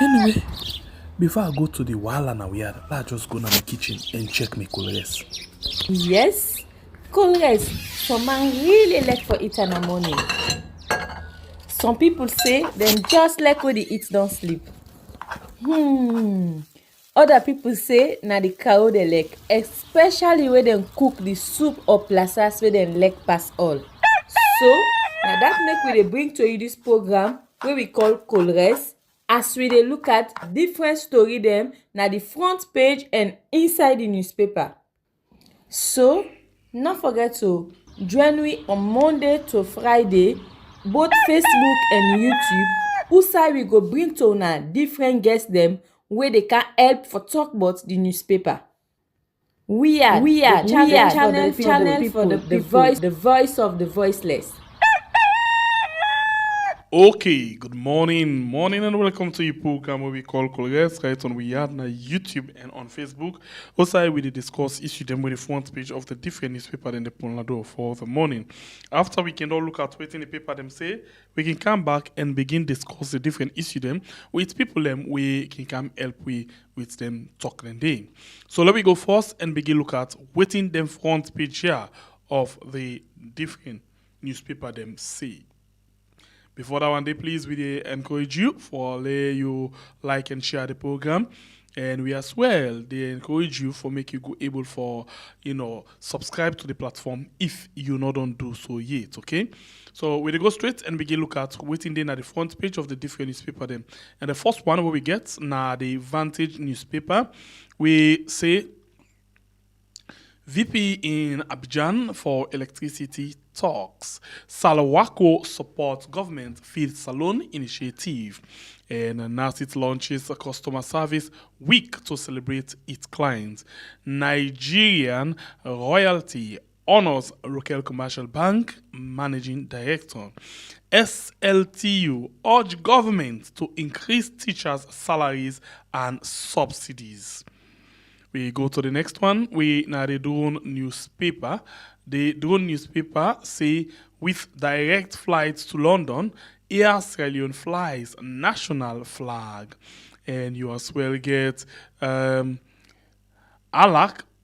Anyway, before I go to the wahala na weird, let's just go to my kitchen and check my colors. Yes, colors. Some man really like for eat in the morning. Some people say dem just like when the eat don sleep. Other people say na the cow dey like, especially when dem cook the soup or plasas wey dem like pass all. So na that make we dey bring to you this program wey we call colors, as we dey look at different story dem na the front page and inside the newspaper. So no forget to join me on Monday to Friday, both Facebook and YouTube, who we go bring to una different guests dem wey dey can help for talk about the newspaper. We are the channel for the people, the voice of the voiceless. Okay, good morning, and welcome to your program where we call Colors, right on we are on YouTube and on Facebook. Also, we discuss issue them with the front page of the different newspaper in the Ponlado for the morning. After we can all look at what in the paper them say, we can come back and begin discuss the different issue them with people them we can come help with them talking day. So let me go first and begin look at what in them front page here of the different newspaper them say. Before that one day, please, we encourage you for you like and share the program. And we as well, they encourage you for make you go able for, subscribe to the platform if you not don't do so yet, okay? So we go straight and begin look at waiting then at the front page of the different newspaper then. And the first one where we get now the Vantage newspaper, we say VP in Abidjan for electricity talks. Salawako supports government field salon initiative. And NASIT launches a customer service week to celebrate its clients. Nigerian royalty honors Rokel Commercial Bank managing director. SLTU urge government to increase teachers' salaries and subsidies. We go to the next one. We now the Drone newspaper. The Drone newspaper say with direct flights to London, Air Sierra Leone flies national flag, and you as well get ALAC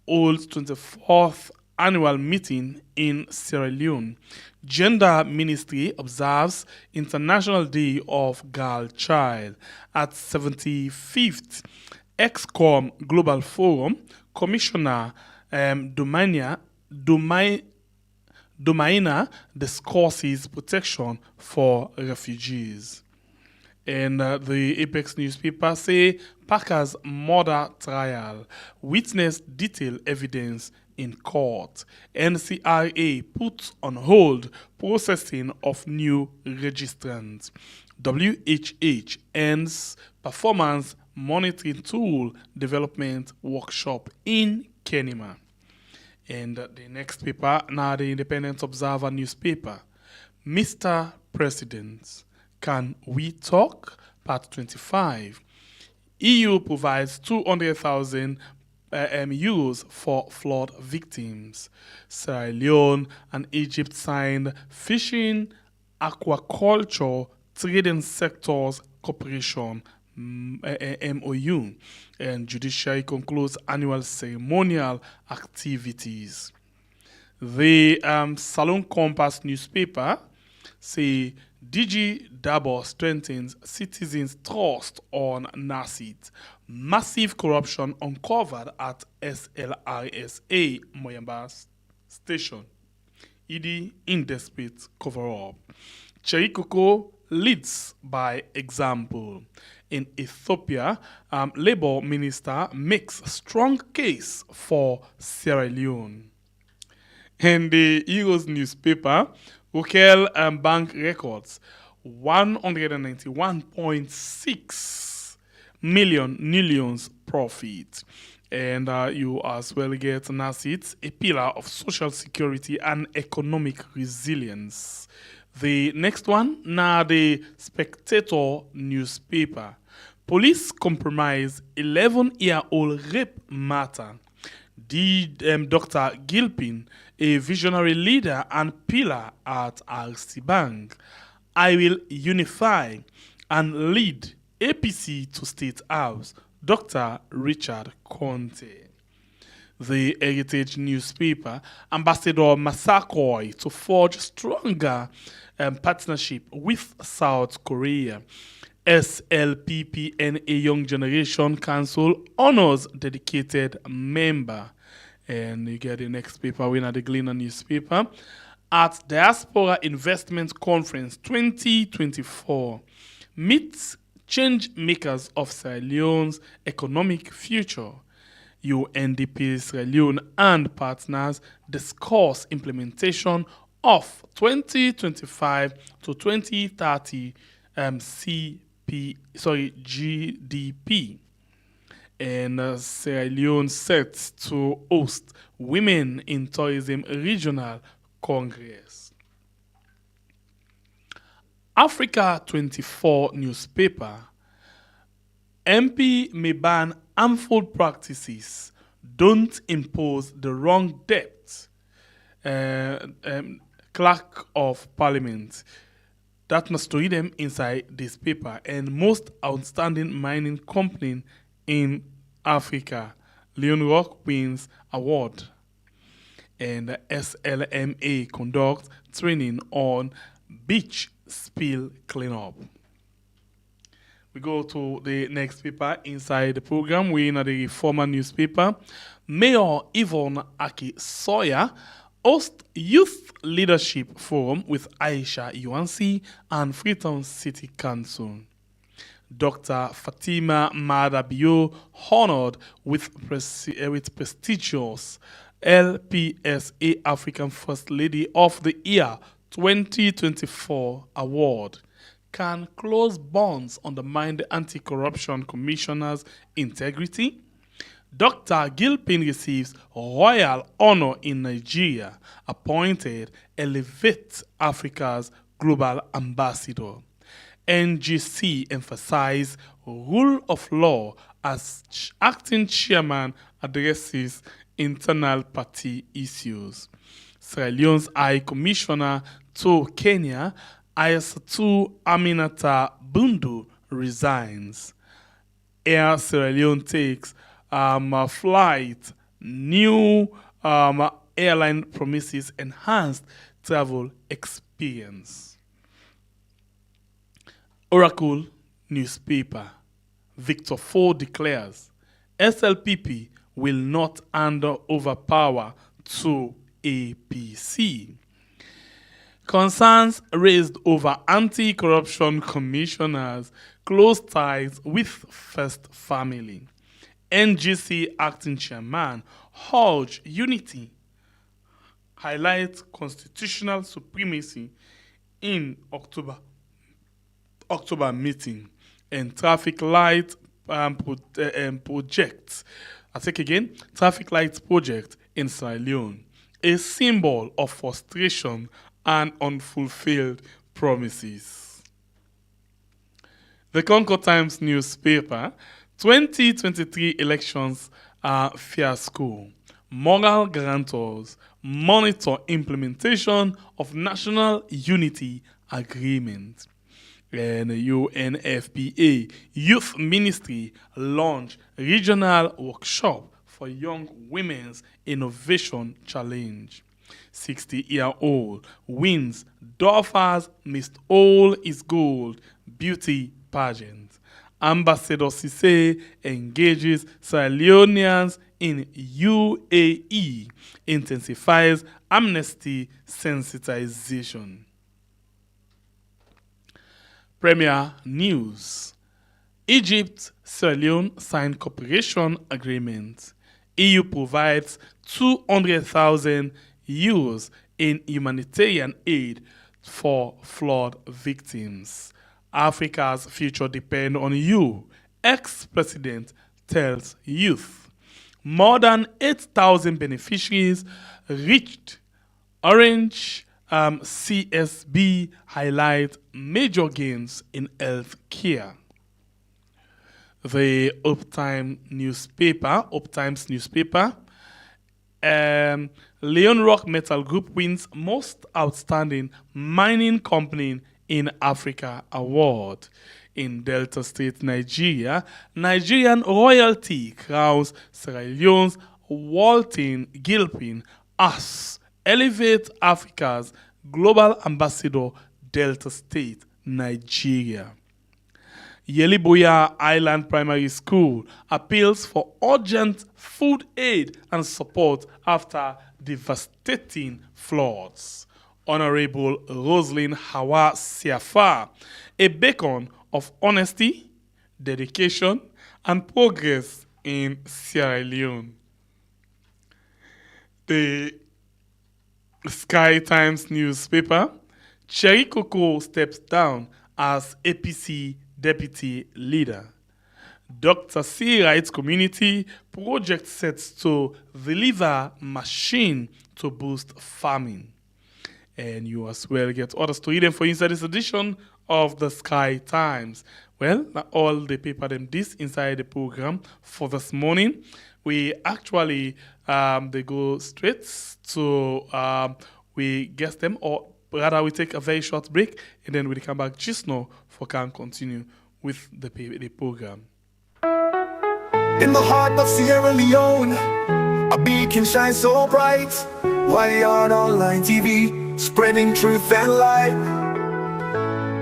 holds 24th annual meeting in Sierra Leone. Gender Ministry observes International Day of Girl Child at 75th ExCom Global Forum. Commissioner Domaina discusses protection for refugees. And the Apex newspaper say Parker's murder trial. Witness detail evidence in court. NCRA puts on hold processing of new registrants. WHH ends performance monitoring tool development workshop in Kenema. And the next paper, now the Independent Observer newspaper. Mr. President, can we talk? Part 25. EU provides 200,000 euros for flood victims. Sierra Leone and Egypt signed fishing, aquaculture, trading sectors cooperation MOU, and judiciary concludes annual ceremonial activities. The Salon Compass newspaper say DG Dabo strengthens citizens' trust on NASIT. Massive corruption uncovered at SLRSA Moyamba station. ED in desperate cover-up. Cherikoko leads by example. In Ethiopia, Labour Minister makes strong case for Sierra Leone. In the Heroes newspaper, Rokel Bank records 191.6 million profit. And you as well get NASIT, a pillar of social security and economic resilience. The next one, now the Spectator newspaper. Police compromise 11-year-old rape matter. Dr. Gilpin, a visionary leader and pillar at RC Bank. I will unify and lead APC to State House, Dr. Richard Conte. The Heritage newspaper, Ambassador Masakoi to forge stronger partnership with South Korea. SLPP and a Young Generation Council honors dedicated member. And you get the next paper, we're at the Gleaner newspaper. At Diaspora Investment Conference 2024, meets change makers of Sierra Leone's economic future. UNDP Sierra Leone and partners discuss implementation of 2025 to 2030 GDP. And Sierra Leone set to host Women in Tourism Regional Congress. Africa 24 newspaper. MP may ban harmful practices. Don't impose the wrong debt. Clerk of Parliament. That must read them inside this paper. And most outstanding mining company in Africa. Leone Rock wins award. And SLMA conducts training on beach spill cleanup. We go to the next paper inside the program. We're in the former newspaper. Mayor Yvonne Aki Sawyer hosts Youth Leadership Forum with Aisha Yuansi and Freetown City Council. Dr. Fatima Madabio honored with prestigious LPSA African First Lady of the Year 2024 award. Can close bonds undermine the Anti-Corruption Commissioner's integrity? Dr. Gilpin receives royal honor in Nigeria, appointed Elevate Africa's global ambassador. NGC emphasized rule of law as acting chairman addresses internal party issues. Sierra Leone's High Commissioner to Kenya, Ayasatu Aminata Bundu, resigns. Air Sierra Leone takes a flight. New airline promises enhanced travel experience. Oracle newspaper. Victor Ford declares SLPP will not hand over power to APC. Concerns raised over anti-corruption commissioners' close ties with First Family. NGC acting chairman urged unity, highlights constitutional supremacy in October meeting, and traffic light project. I take again, traffic light project in Sierra Leone, a symbol of frustration and unfulfilled promises. The Concord Times newspaper, 2023 elections are fiasco. Moral guarantors monitor implementation of National Unity Agreement. And UNFPA Youth Ministry launch regional workshop for Young Women's Innovation Challenge. 60-year-old wins Dorfers Missed All Is Gold beauty pageant. Ambassador Cisse engages Sierra Leoneans in UAE, intensifies amnesty sensitization. Premier News. Egypt, Sierra Leone signed cooperation agreement. EU provides 200,000 euros in humanitarian aid for flood victims. Africa's future depends on you, ex-president tells youth. More than 8,000 beneficiaries reached. Orange CSB highlight major gains in health care. The Uptimes newspaper, Leone Rock Metal Group wins Most Outstanding Mining Company in Africa award. in Delta State, Nigeria, Nigerian royalty crowns Sierra Leone's Walton Gilpin as Elevate Africa's Global Ambassador, Delta State, Nigeria. Yeliboya Island Primary School appeals for urgent food aid and support after devastating floods. Honorable Roslyn Hawa Siafa, a beacon of honesty, dedication, and progress in Sierra Leone. The Sky Times newspaper, Cherry Coco steps down as APC deputy leader. Dr. C writes community project sets to deliver machine to boost farming. And you as well get others to read them for inside this edition of the Sky Times. Well, all the paper them this inside the program for this morning. We actually they go straight to we guess them, or rather we take a very short break and then we come back just now for can continue with the program. In the heart of Sierra Leone, a beacon shines so bright. Wired online TV, spreading truth and light,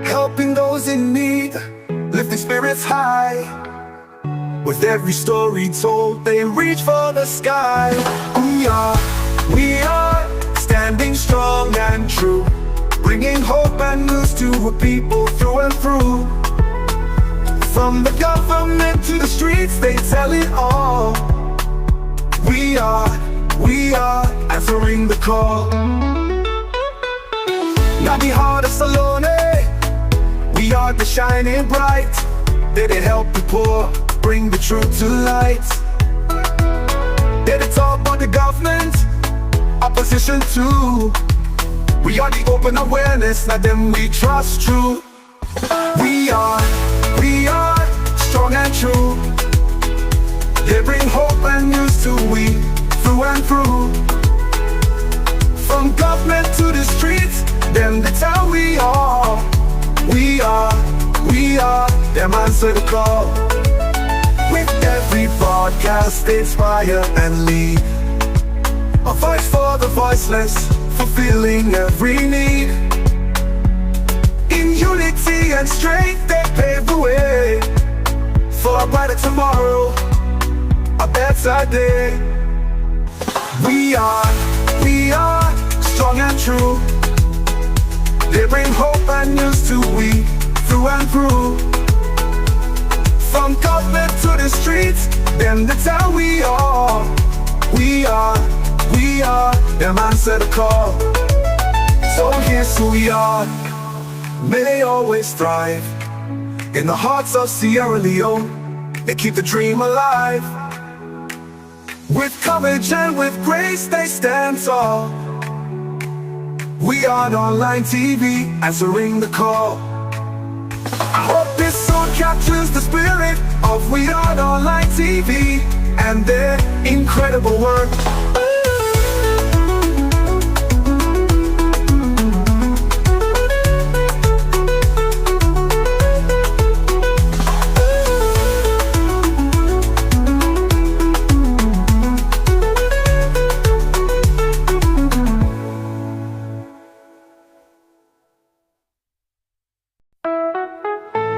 helping those in need, lifting spirits high. With every story told, they reach for the sky. We are standing strong and true, bringing hope and news to a people through and through. From the government to the streets, they tell it all. We are answering the call. Now the heart of Leone, we are the shining bright. Did it help the poor, bring the truth to light? Did it talk about the government, opposition too? We are the open awareness, not them we trust true. We are strong and true. They bring hope and news to we, through and through. From government to the streets, them they tell we are. Them answer the call. With every broadcast, they inspire and lead. A voice for the voiceless, fulfilling every need. In unity and strength, they pave the way for a brighter tomorrow, a better day. We are strong and true. They bring hope and news to we, through and through. From government to the streets, them they tell we are. Them answer the call. So here's who we are. May they always thrive in the hearts of Sierra Leone. They keep the dream alive. With courage and with grace they stand tall. We are online TV, answering the call. I hope this song captures the spirit of We Are Online TV and their incredible work.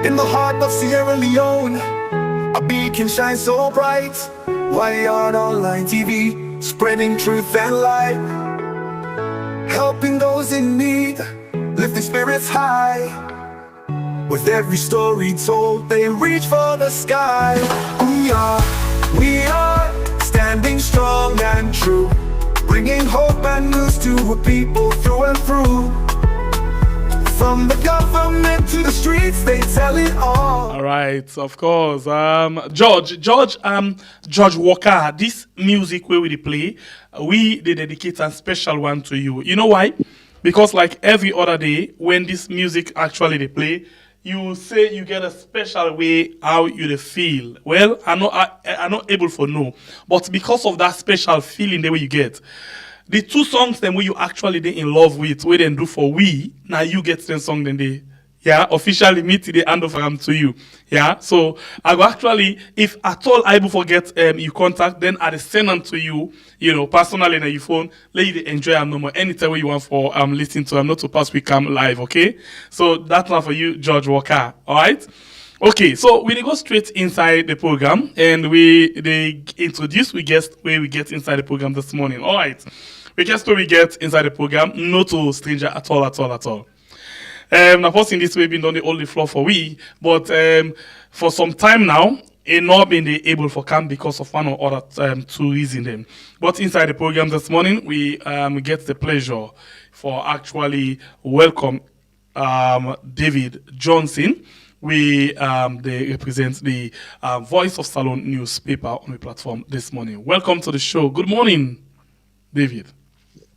In the heart of Sierra Leone, a beacon shines so bright. Wired online TV, spreading truth and light, helping those in need, lifting spirits high. With every story told, they reach for the sky. We are standing strong and true, bringing hope and news to a people through and through. From the government to the streets, they tell it all. All right, of course. George Walker, this music where we play, we dedicate a special one to you. You know why? Because like every other day, when this music actually they play, you say you get a special way how you feel. Well, I'm not able to know, but because of that special feeling the way you get. The two songs then where you actually they in love with, where they do for we, now you get the song then yeah, officially me today hand over to you. Yeah, so I go actually, if at all I will forget you contact, then I send them to you, personally on your phone. Let you enjoy them no more anytime you want for listening to them, not to pass we come live, okay? So that's one for you, George Walker. All right. Okay, so we go straight inside the program and they introduce we guess where we get inside the program this morning. All right, we guess where we get inside the program, not to stranger at all, at all, at all. Now, first in this way, been on the only floor for we, but for some time now, it not been able for come because of one or other two reasons. Them. But inside the program this morning, we get the pleasure for actually welcome David Johnson. They represent the Voice of Salon newspaper on the platform this morning. Welcome to the show. Good morning, David.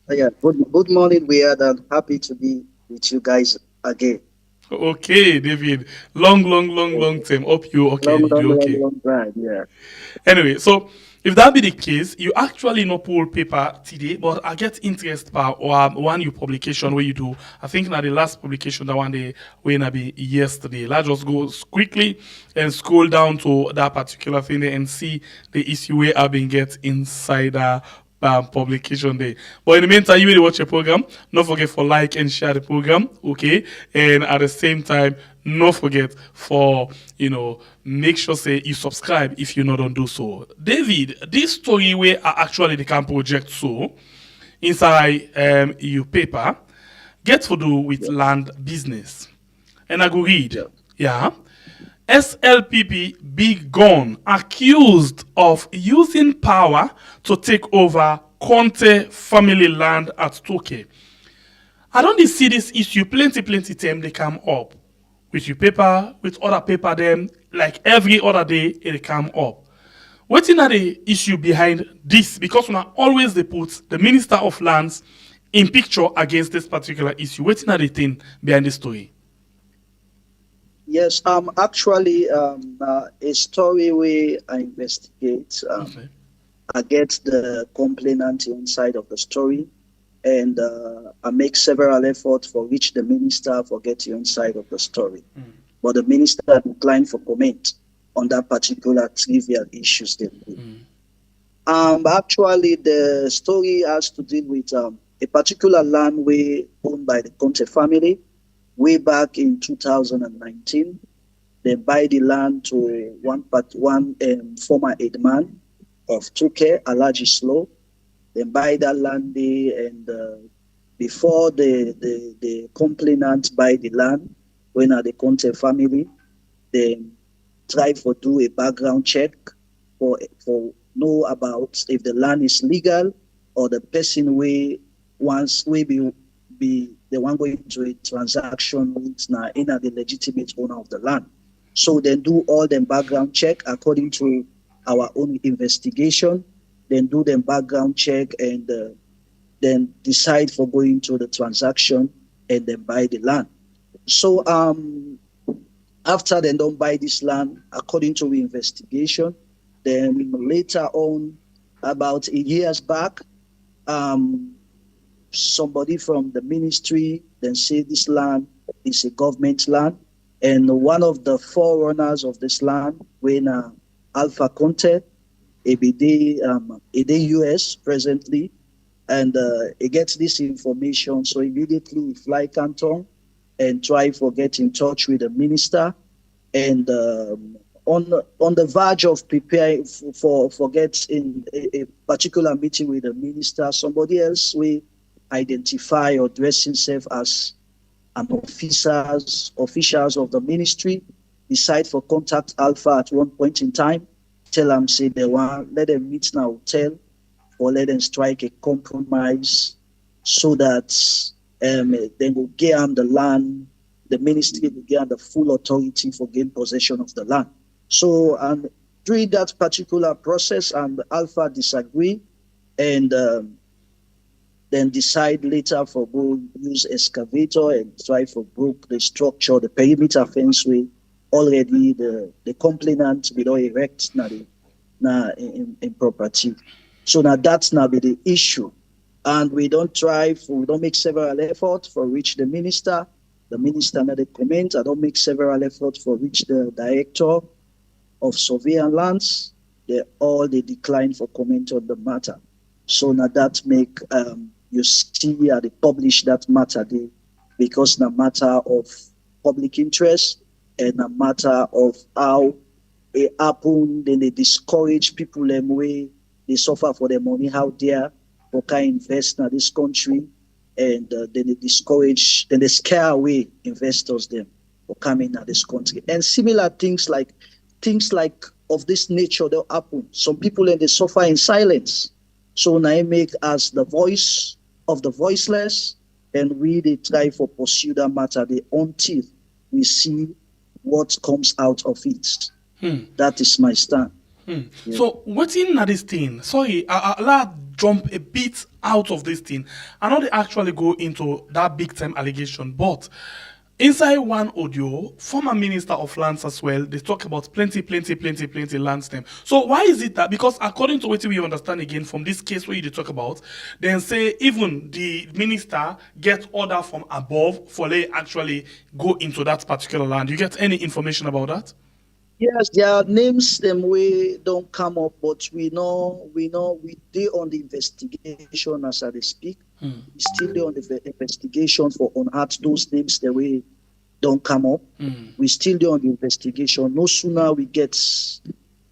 Yeah, good morning. We are happy to be with you guys again. Okay, David. Long time. Hope you okay. Long time, yeah. Anyway, so if that be the case, you actually no pull paper today, but I get interest by one you publication where you do. I think now the last publication that one day when be yesterday. Let's just go quickly and scroll down to that particular thing there and see the issue where I've been get inside publication day. But in the meantime, you will watch your program. Don't forget for like and share the program, okay? And at the same time, don't forget for make sure say you subscribe if you not don't do so. David, this story where I actually the camp project so inside your paper get to do with land business, and I go read, yeah. SLPP big gun accused of using power to take over Conte family land at Toke. I don't see this issue plenty time they come up with your paper, with other paper them, like every other day it come up. What's in the issue behind this? Because when I always they put the Minister of Lands in picture against this particular issue. What's in the thing behind the story? Yes, actually, a story where I investigate. I get the complainant inside of the story, and I make several efforts for which the minister for get you inside of the story. But the minister declined for comment on that particular trivial issues. Actually, the story has to deal with a particular land owned by the Conte family. Way back in 2019, they buy the land to one former headman of Tuke, Alaji Slow. They buy that land there, and before the complainant buy the land, when are the Conte family, they try for do a background check for know about if the land is legal or the person be the one going to a transaction with now in the legitimate owner of the land. So then do all the background check according to our own investigation, then do the background check and then decide for going to the transaction and then buy the land. So after they don't buy this land, according to the investigation, then later on, about a years back, somebody from the ministry then say this land is a government land, and one of the forerunners of this land, when Alpha Conte, ABD US presently, and he gets this information, so immediately he fly Canton and try for get in touch with the minister, and on the verge of preparing for get in a particular meeting with the minister, somebody else will identify or dress himself as an officials of the ministry, decide for contact Alpha at one point in time, tell them say they want let them meet in a hotel or let them strike a compromise so that they will give them the land, the ministry will give them the full authority for gain possession of the land. So during that particular process, and Alpha disagree, and then decide later for go use excavator and try for broke the structure, the perimeter fence way already the complainant will erect now in property. So now that's now be the issue. And we don't make several efforts for which the minister, the minister not they comment. I don't make several efforts for which the director of survey and lands, they decline for comment on the matter. So now that make you see they publish that matter because the matter of public interest and a matter of how it happen, then they discourage people them way they suffer for their money out there for can invest in this country, and then they scare away investors them for coming to this country. And similar things like of this nature they'll happen. Some people and they suffer in silence. So now I make as the voice of the voiceless, and we they try for pursue that matter until we see what comes out of it. That is my stand. Yeah. So what's in this thing? Sorry, I'll jump a bit out of this thing. I know they actually go into that big time allegation, but inside one audio, former Minister of Lands as well, they talk about plenty lands them. So why is it that, because according to what we understand again from this case where you talk about, then say even the minister get order from above for they actually go into that particular land. You get any information about that? Yes, their names them way don't come up, but we know we they on the investigation as I speak. We still there on the investigation for unearth those names the way don't come up. We still there on the investigation. No sooner we get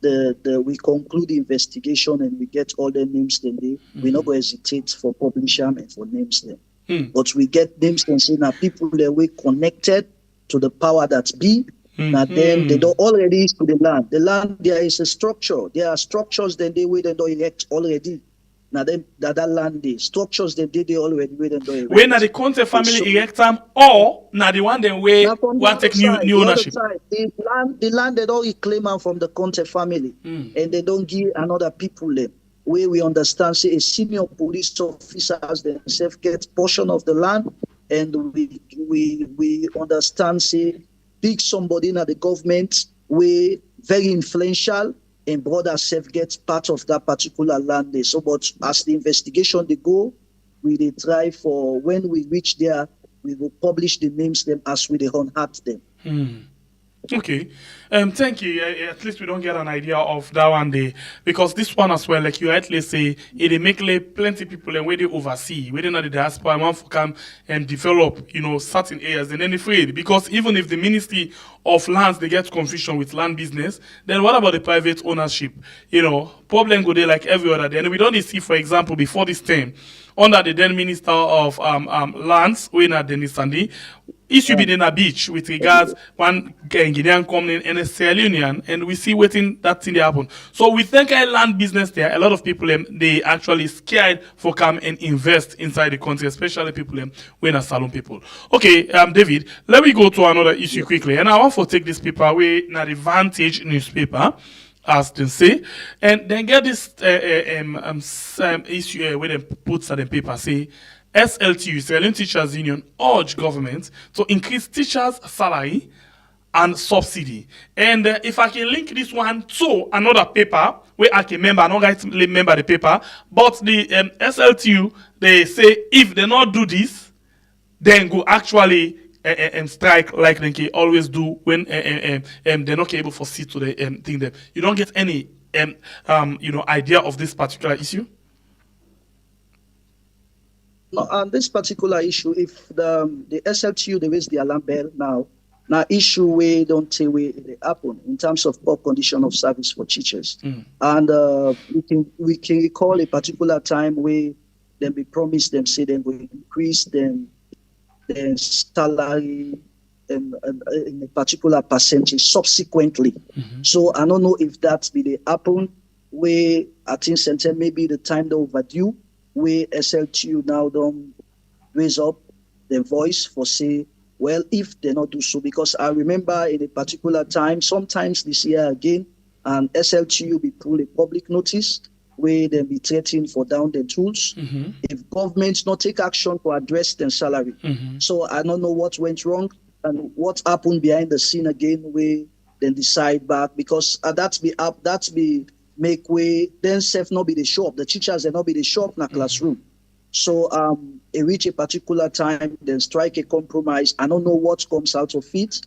we conclude the investigation and we get all the names then we not going to hesitate for publish them and for names them. But we get names and say now people that way connected to the power that be. Now then they don't already to the land. The land there is a structure. There are structures then they don't erect already. Now then that land the structures they already wait and erect. When are the Conte family erect them or now the one then way want take new ownership? The land they don't claim them from the Conte family and they don't give another people them. Where we understand say a senior police officers themselves get portion of the land, and we understand say big somebody in the government way very influential and brother self gets part of that particular land there. So but as the investigation they go, we they try for when we reach there, we will publish the names them as we they unearth them. Okay, thank you. At least we don't get an idea of that one day, because this one as well, like you rightly say, it make plenty people and where they oversee, where they know the diaspora want to come and develop, certain areas, and then afraid, because even if the Ministry of Lands they get confusion with land business, then what about the private ownership? Problem go there like every other day. And we don't see, for example, before this time, under the then Minister of Lands, when at Denis Sandy, issue be in a beach with regards one Guinean company and a Sierra Leonean, and we see waiting that thing happen. So we think land business there, a lot of people they actually scared for come and invest inside the country, especially people when are salon people. Okay, David, let me go to another issue quickly, and I want to take this paper away now the Vantage newspaper, as they say, and then get this issue where they put certain paper say SLTU, Sierra Leone Teachers Union, urge government to increase teachers' salary and subsidy. And if I can link this one to another paper where I can remember, I don't remember the paper, but the SLTU, they say if they not do this, then go actually strike like they can always do when they're not able to proceed to the thing there. You don't get any idea of this particular issue? No, on this particular issue, if the SLTU they raise the alarm bell now issue we don't say we they happen in terms of poor condition of service for teachers, and we can recall a particular time where they be promised them say they will increase them salary in a particular percentage subsequently. So I don't know if that be the happen where I think center maybe the time they overdue, where SLTU now don't raise up their voice for say, well, if they not do so, because I remember in a particular time, sometimes this year again, and SLTU be pull a public notice where they be threatened for down their tools if governments not take action to address their salary. So I don't know what went wrong and what happened behind the scene again where they decide back, because that's be make way then self not be the shop, the teachers they not be the shop in the classroom. So they reach a particular time, then strike a compromise. I don't know what comes out of it.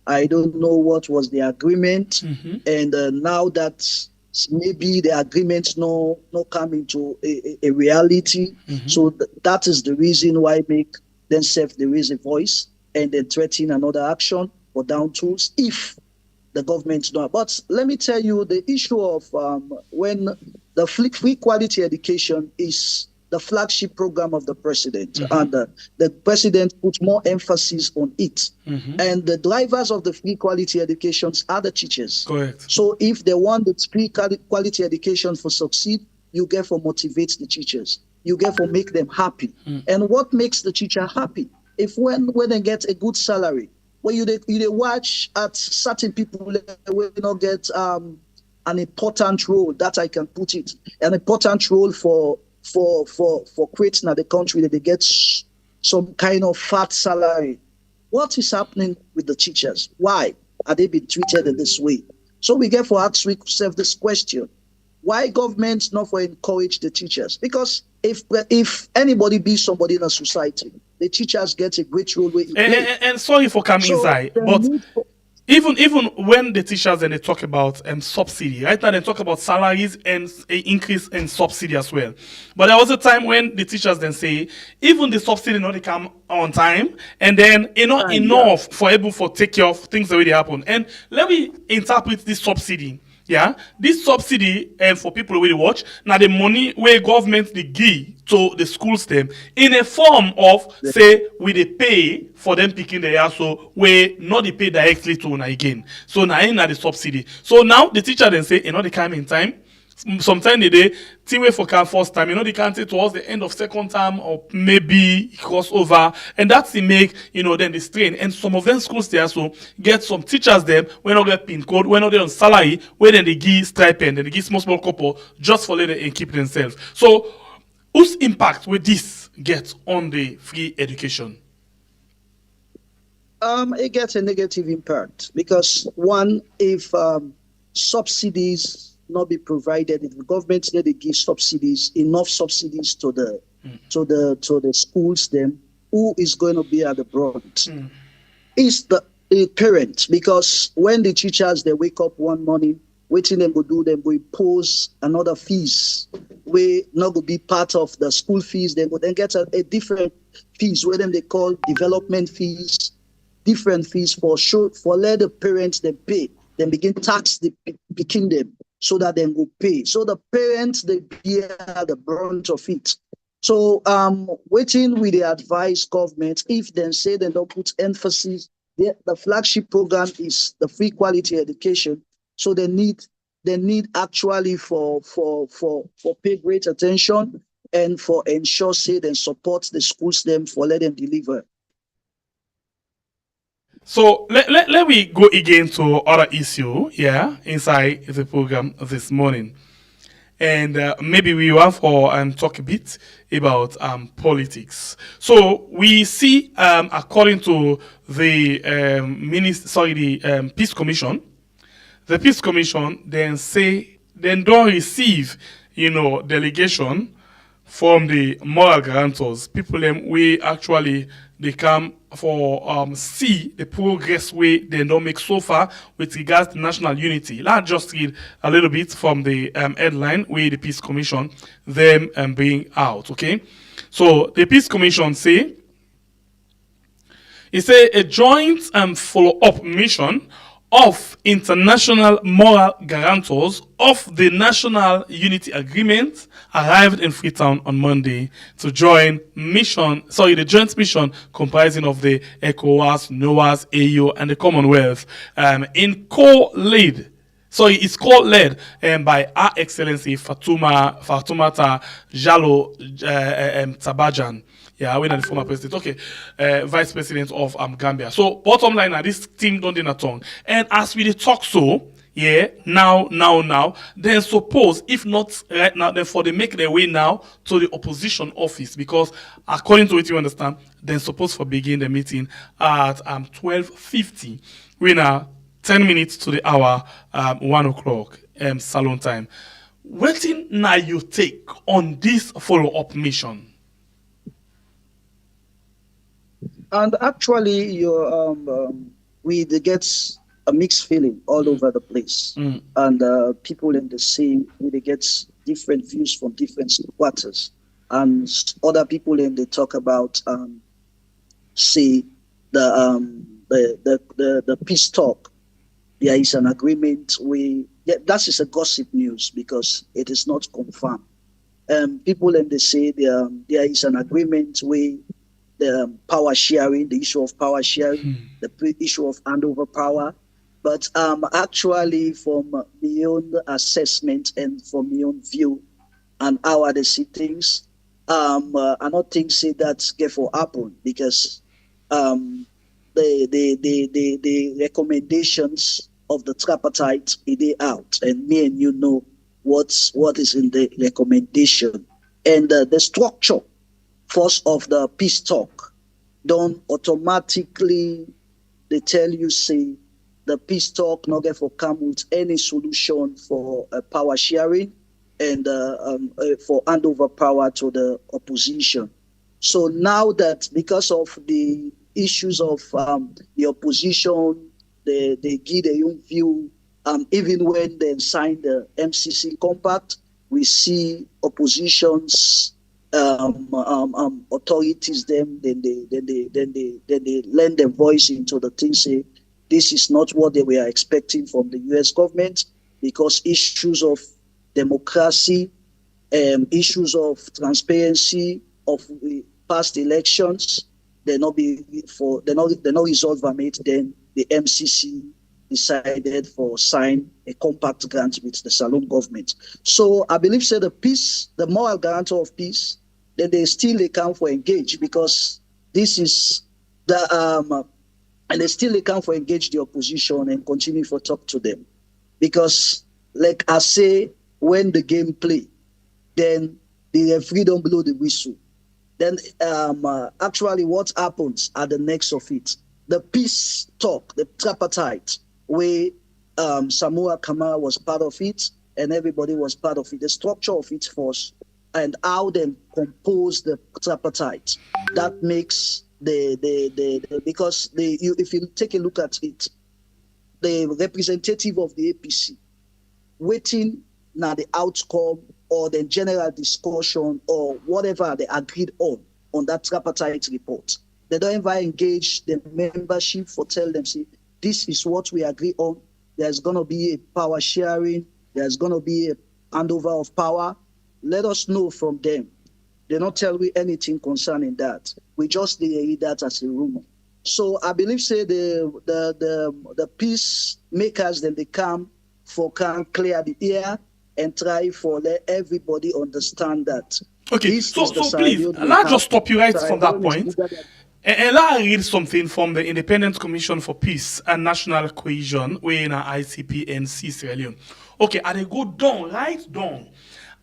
I don't know what was the agreement. And now that maybe the agreement no come into a reality. So that is the reason why make themselves they raise a voice and then threaten another action or down tools if the government don't. But let me tell you, the issue of when the free quality education is the flagship program of the president, and the president puts more emphasis on it. And the drivers of the free quality educations are the teachers. Correct. So if they want the free quality education for succeed, you get for motivate the teachers. You get for make them happy. And what makes the teacher happy? If when they get a good salary, when you watch at certain people will not get an important role, that I can put it, an important role for creating the country, that they get some kind of fat salary. What is happening with the teachers? Why are they being treated in this way? So we get for ask ourselves this question: why government not for encourage the teachers? Because if anybody be somebody in a society, the teachers get a great role where and sorry for coming inside, but even when the teachers and they talk about subsidy, right now they talk about salaries and an increase in subsidy as well. But there was a time when the teachers then say even the subsidy not they come on time, and then enough for able for take care of things that already happen. And let me interpret this subsidy. Yeah, this subsidy for people who really watch now the money where government they give to the schools them in a form of say we they pay for them picking the year, so we not they pay directly to una again. So now in the subsidy. So now the teacher then say they come in time. Sometimes they wait for first time, they can't say towards the end of second term or maybe crossover, and that's the make then the strain. And some of them schools they also get some teachers them when not get pin code, when not they on salary, where then they give stipend and they give small couple just for letting and keep themselves. So whose impact will this get on the free education? It gets a negative impact because one, if subsidies not be provided, if the government need to give subsidies, enough subsidies to the schools, then who is going to be at the brunt? It's the parents, because when the teachers they wake up one morning, waiting them will do, them will impose another fees where not will be part of the school fees. They will then get a different fees where them they call development fees, different fees for let the parents they pay, then begin tax the picking them, so that they will pay. So the parents, they bear the brunt of it. So waiting with the advice government, if they say they don't put emphasis, the flagship program is the free quality education. So they need actually for pay great attention and for ensure say they support the schools them for let them deliver. So let me go again to other issue, inside the program this morning, and maybe we want for talk a bit about politics. So we see according to the Peace Commission, the Peace Commission then say they don't receive delegation from the moral guarantors, people them we actually they come for see the progress way they don't make so far with regards to national unity. Let's just read a little bit from the headline where the Peace Commission them bring out. Okay, so the Peace Commission say it's a joint follow-up mission of international moral guarantors of the National Unity Agreement arrived in Freetown on Monday to join the joint mission comprising of the ECOWAS, NOAS, AU, and the Commonwealth it's co-led by Her Excellency Fatoumata Jallow Tabajan. Yeah, when the former president, vice president of Gambia. So bottom line, this team don't in a tongue. And as we talk now, then suppose if not right now, then for they make their way now to the opposition office, because according to what you understand, then suppose for begin the meeting at 12:50. We now 10 minutes to the hour 1 o'clock salon time. Waiting now you take on this follow-up mission. And actually, we they get a mixed feeling all over the place, and people in the same they get different views from different quarters, and other people in they talk about say the peace talk. There is an agreement. That is a gossip news because it is not confirmed. People in they say there is an agreement where the power sharing, the issue of power sharing, the issue of handover power. But actually, from my own assessment and from my own view and how I see things, I don't think say that get for happen because the recommendations of the tripartite is out, and me and you know what is in the recommendation, and the structure first of the peace talk don't automatically they tell you say the peace talk not get for come with any solution for power sharing and for handover power to the opposition. So now that because of the issues of the opposition, they give their own view. Even when they sign the MCC compact, we see oppositions authorities then they lend their voice into the thing, say this is not what they were expecting from the US government because issues of democracy, issues of transparency of past elections, they not resolved from it. Then the MCC decided for sign a compact grant with the Salon government. So I believe say the peace, the moral guarantor of peace, then they come for engage because this is the and they come for engage the opposition and continue for talk to them. Because like I say, when the game play, then the referee don't blow the whistle. Then actually what happens at the next of it? The peace talk, the tripartite, where Samoa Kamara was part of it and everybody was part of it. The structure of it first and how they compose the tripartite. That makes because if you take a look at it, the representative of the APC waiting now the outcome or the general discussion or whatever they agreed on that tripartite report. They don't ever engage the membership for tell them, see, this is what we agree on. There's going to be a power sharing. There's going to be a handover of power. Let us know from them. They don't tell me anything concerning that. We just read that as a rumor. So I believe, say the peacemakers, then they come can clear the air and try for let everybody understand that. Okay, so please, let's just stop you right from that point. And let me read something from the Independent Commission for Peace and National Cohesion, where in ICP and Sierra Leone. Okay, and they go down, right down.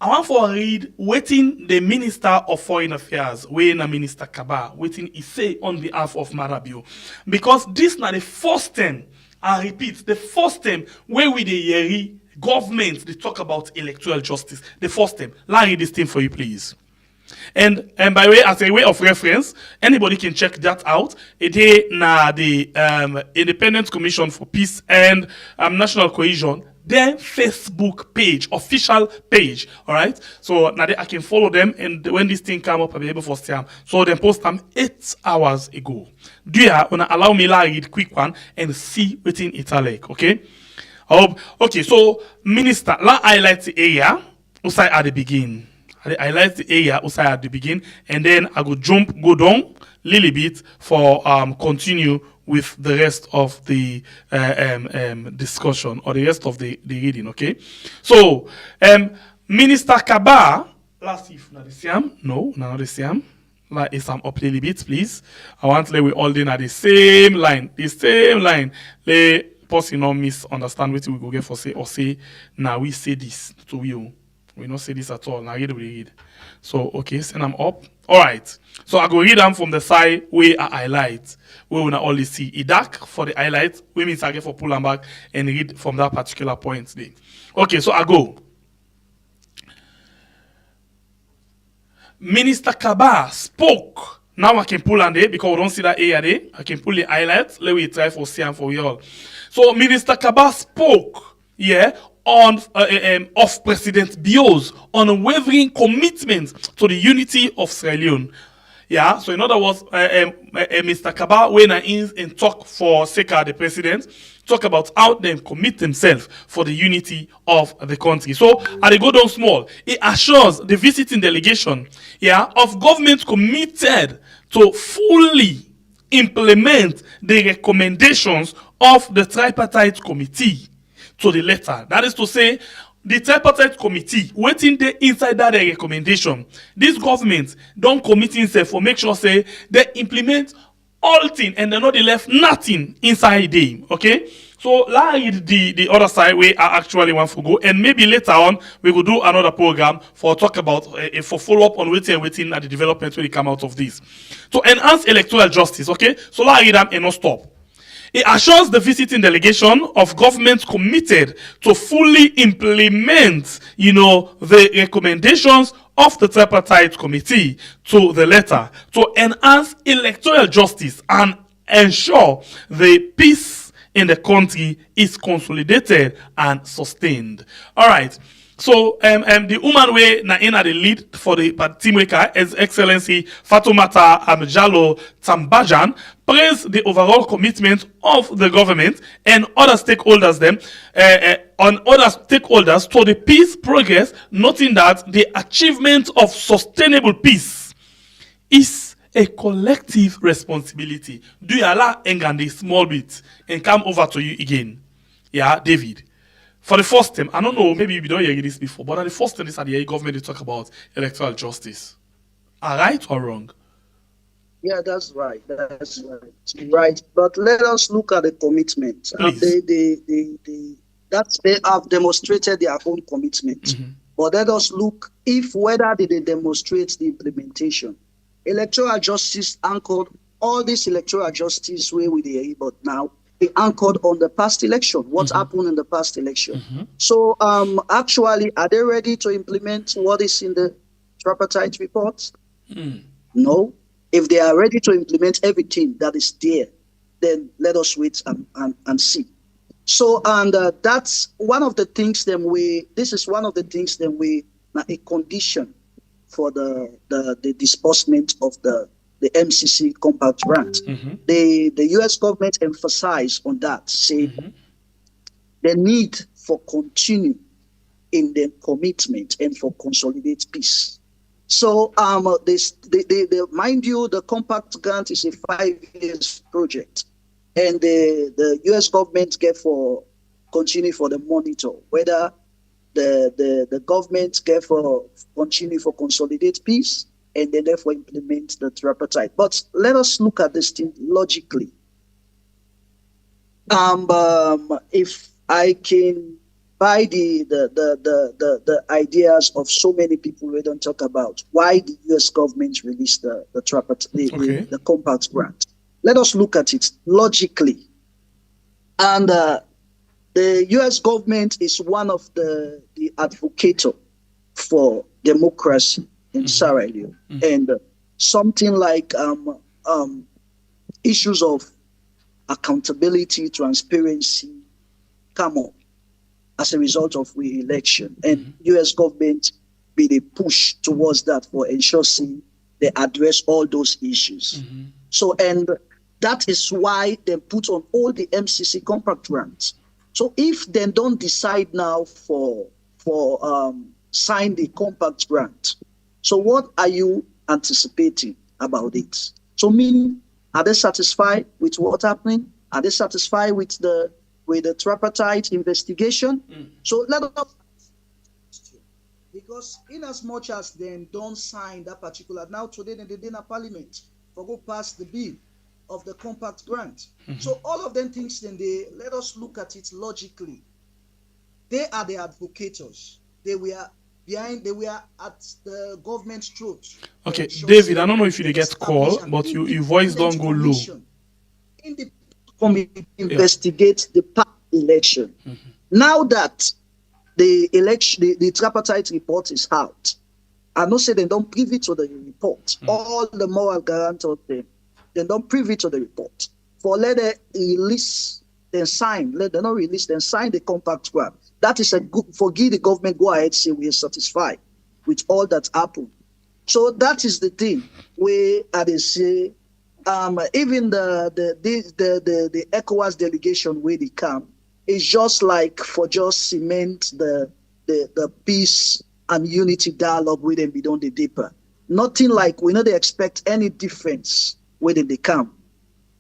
I want to read waiting the Minister of Foreign Affairs, where in Minister Kaba, waiting he say on behalf of Marabio. Because this is not the first time, I repeat, the first time where we the Yeri government, they talk about electoral justice. The first time. Let me read this thing for you, please. And by way, as a way of reference, anybody can check that out. It is the Independent Commission for Peace and National Cohesion, their Facebook page, official page. All right. So now I can follow them, and when this thing come up, I'll be able to see them. So they post them 8 hours ago. Do you allow me to read quick one and see what in italic? Okay. Okay. So minister, la highlight the area. Usai at the beginning. I highlight the area outside at the beginning, and then I go down a little bit for continue with the rest of the discussion or the rest of the reading. Okay, so Minister Kaba, last if not the same, no, not the same. Like is up a little bit, please. I want to let we all in at the same line, The person not misunderstand what we go get for say or say now we say this to you. We don't say this at all. Now read. So okay, send them up. All right. So I go read them from the side where I highlight. We will not only see IDAC for the highlight. We mean I get for pull them back and read from that particular point there. Okay, so I go. Minister Kaba spoke Now I can pull on it because we don't see that A there. I can pull the highlights. Let me try for see and for y'all. So Minister Kaba spoke, on of President Bio's unwavering commitment to the unity of Sierra Leone. Yeah, so in other words, Mr. Kaba, when in talk for Seka, the president, talk about how them commit themselves for the unity of the country. So, as they go down small, it assures the visiting delegation, of government committed to fully implement the recommendations of the Tripartite Committee to the letter. That is to say, the Tripartite Committee waiting there inside that recommendation. This government don't commit itself for make sure say they implement all things and they not they left nothing inside them. Okay. So let's read the other side where I actually want to go, and maybe later on we will do another program for talk about for follow up on waiting at the development when it come out of this. To enhance electoral justice. Okay. So let's read them and not stop. It assures the visiting delegation of governments committed to fully implement, the recommendations of the Tripartite Committee to the letter to enhance electoral justice and ensure the peace in the country is consolidated and sustained. All right. So, the woman way na in the lead for the teammaker, His Excellency Fatoumata Jallo Tambajan, praised the overall commitment of the government and other stakeholders to the peace progress, noting that the achievement of sustainable peace is a collective responsibility. Do you allow Engandi small bit and come over to you again? Yeah, David. For the first time, I don't know, maybe you don't hear this before, but the first time is that the government they talk about electoral justice. Are right or wrong? Yeah, that's right. That's right. Right. But let us look at the commitment. They have demonstrated their own commitment. Mm-hmm. But let us look whether they demonstrate the implementation. Electoral justice anchored all this electoral justice where we hear, but now they anchored on the past election. What happened in the past election? Mm-hmm. So, actually, are they ready to implement what is in the tripartite report? No. If they are ready to implement everything that is there, then let us wait and see. So, and that's one of the things this is one of the things a condition for the disbursement of the MCC compact grant. Mm-hmm. The U.S. government emphasized on that, say the need for continue in the commitment and for consolidate peace. So, mind you, the compact grant is a 5-year project, and the U.S. government continue for the monitor whether the government continue for consolidate peace, and then therefore implement the tripartite. But let us look at this thing logically. If I can buy the ideas of so many people we don't talk about why the U.S. government released the tripartite, the compact grant. Let us look at it logically. And the U.S. government is one of the advocator for democracy in Sierra Leone, and something like issues of accountability, transparency come up as a result of re-election, and U.S. government be the push towards that for ensuring they address all those issues. So, and that is why they put on all the MCC compact grants. So if they don't decide now for sign the compact grant, so what are you anticipating about it? So meaning, are they satisfied with what's happening? Are they satisfied with the tripartite investigation? So let us, because in as much as they don't sign that particular, now today they did in a parliament for go past the bill of the compact grant. So all of them things, then let us look at it logically. They are the advocators. They were at the government's throat. Okay, David, I don't know if you get call, but your voice don't go low. In the committee investigate the past election. Now that the tripartite report is out, I know say they don't privy to the report. All the moral guarantors, they don't privy to the report. For let them release, then sign. Let them not release, then sign the compact grant. That is a good, forgive the government, go ahead, say we are satisfied with all that happened. So that is the thing where they say, even the ECOWAS delegation where they come, is just like for just cement the peace and unity dialogue with them beyond the deeper. Nothing like, we know they expect any difference where they come.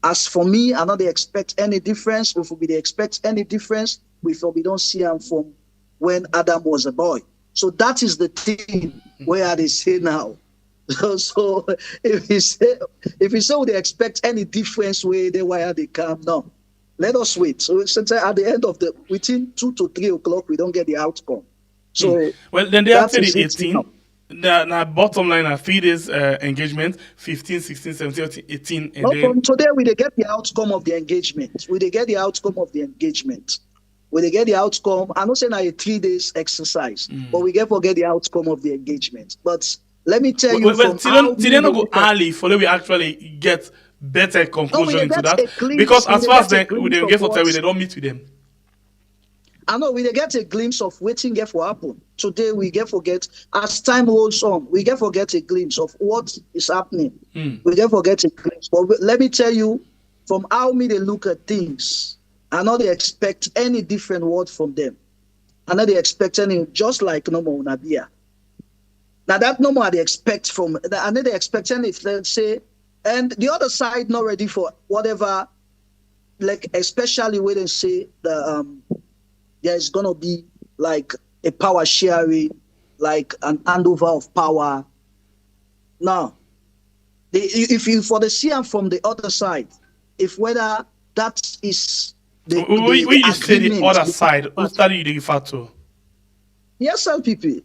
As for me, I know they expect any difference. If we expect any difference, we don't see them from when Adam was a boy. So that is the thing where they say now. So if you say they expect any difference where they come, no. Let us wait. So at the end of within 2 to 3 o'clock, we don't get the outcome. So well, then they have said the 18. Now, bottom line are 3 days engagement, 15, 16, 17, 18. And then from today, we get the outcome of the engagement. We get the outcome of the engagement. We get the outcome. I'm not saying a 3 days exercise, but we forget the outcome of the engagement. But let me tell you, today not go early for we actually get better conclusion into that. Because as far as we get for tell, they don't meet with them. I know we get a glimpse of waiting get for happen. Today we forget as time rolls on, we forget a glimpse of what is happening. We forget a glimpse. But let me tell you, from how me they look at things, I know they expect any different word from them. I know they expect any, just like no more Nabia. Now that no more they expect from, I know they expect any, let's say, and the other side not ready for whatever, like especially when they say there's gonna be like a power sharing, like an handover of power. Now, if you for the CM from the other side, if whether that is the we you say the other side, who study you refer to? The SLPP.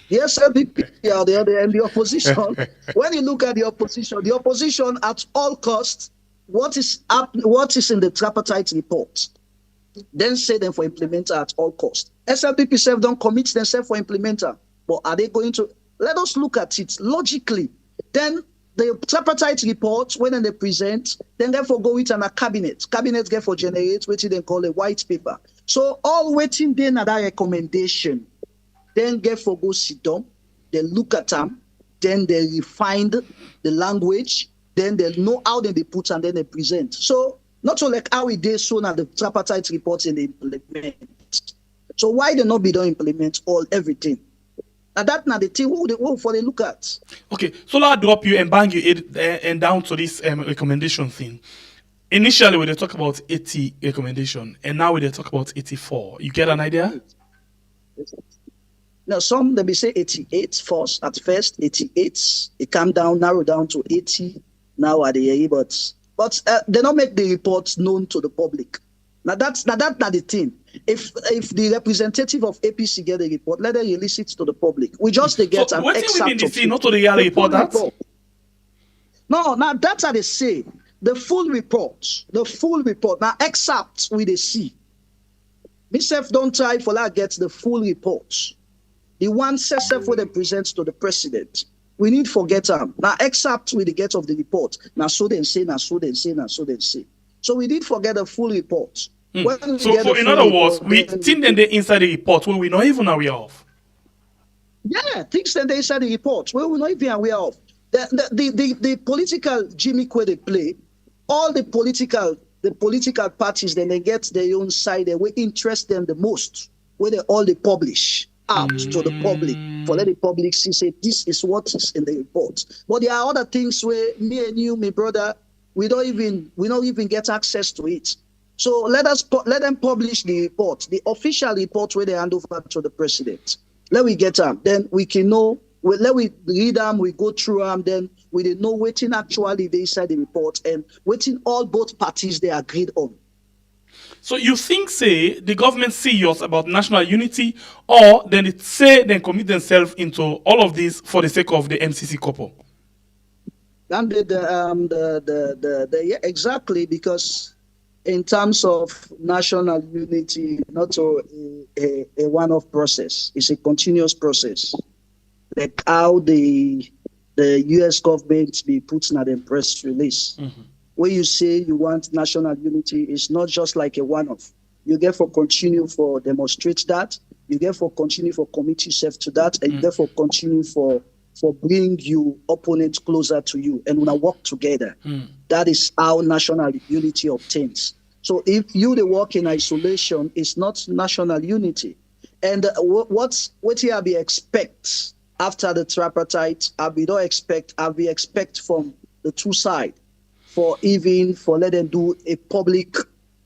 The SLPP are there and the opposition. When you look at the opposition at all costs, what is in the tripartite report? Then say them for implementer at all costs. SLPP self don't commit themselves for implementer, but are they going to? Let us look at it logically. Then the tripartite report, when they present, then therefore go with a cabinet. Cabinet get for generate, which they call a white paper. So all waiting then at that recommendation, then get for go sit down, they look at them, then they refine the language, then they know how they put and then they present. So not so like how we did so now the tripartite reports in the implement. So why they not be done implement everything? And that now the thing what for they look at. Okay, so I'll drop you and bang you and down to this recommendation thing. Initially, when they talk about 80 recommendation, and now when they talk about 84, you get an idea? Now some they be say 88 first at first 88. It come down narrow down to 80 now at the year, but they don't make the reports known to the public. Now that's not the thing. If the representative of APC get a report, let them release it to the public. We just they get an excerpt of it. Not to the real report that. No, now that's how they say the full report. Now excerpt we they see. Myself don't try for that get the full report. The one self where they present to the president. We need forget them. Now except with the get of the report. Now so they say. So we did forget the full report. So in other words, we think that they inside the report where we're not even aware of. Yeah, things that they inside the report where we're not even aware of. The political gimmick where they play, all the political parties, then they get their own side, they will interest them the most, where they all they publish out to the public for let the public see say this is what is in the report. But there are other things where me and you, my brother, we don't even get access to it. So let them publish the report, the official report where they hand over to the president. Let we get them, then we can know. Let we read them, we go through them, then we know waiting actually they inside the report and waiting all both parties they agreed on. So you think, say, the government serious about national unity, or then it say then commit themselves into all of this for the sake of the MCC couple? And yeah, exactly, because in terms of national unity, not a one-off process, it's a continuous process. like how the US government be putting at a press release. When you say you want national unity, it's not just like a one-off. You get for continue for demonstrate that, you get for continue for commit yourself to that, and you get for continue for bring you opponents closer to you, and when I work together. That is how national unity obtains. So if you the work in isolation, it's not national unity. And what here we expect after the tripartite, we expect from the two sides for let them do a public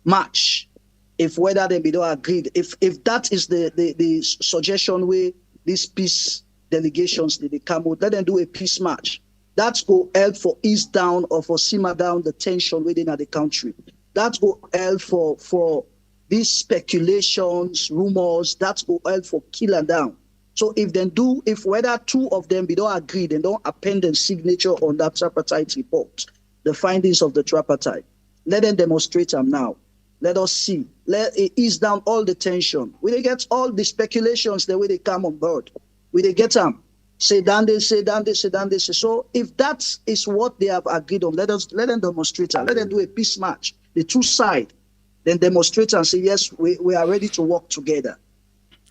match. If whether they be don't agreed, if that is the suggestion where these peace delegations they come out, let them do a peace match. That's go help for ease down or for simmer down the tension within the country. That's go help for these speculations, rumors, that's go help for killing down. So if whether two of them be don't agree, they don't append a signature on that tripartite report, the findings of the tripartite. Let them demonstrate them now. Let us see. Let it ease down all the tension. We they get all the speculations the way they come on board. We they get them. Say down this, say down this, say down this. So if that is what they have agreed on, let them demonstrate. Let them do a peace match. The two sides, then demonstrate and say, yes, we are ready to work together.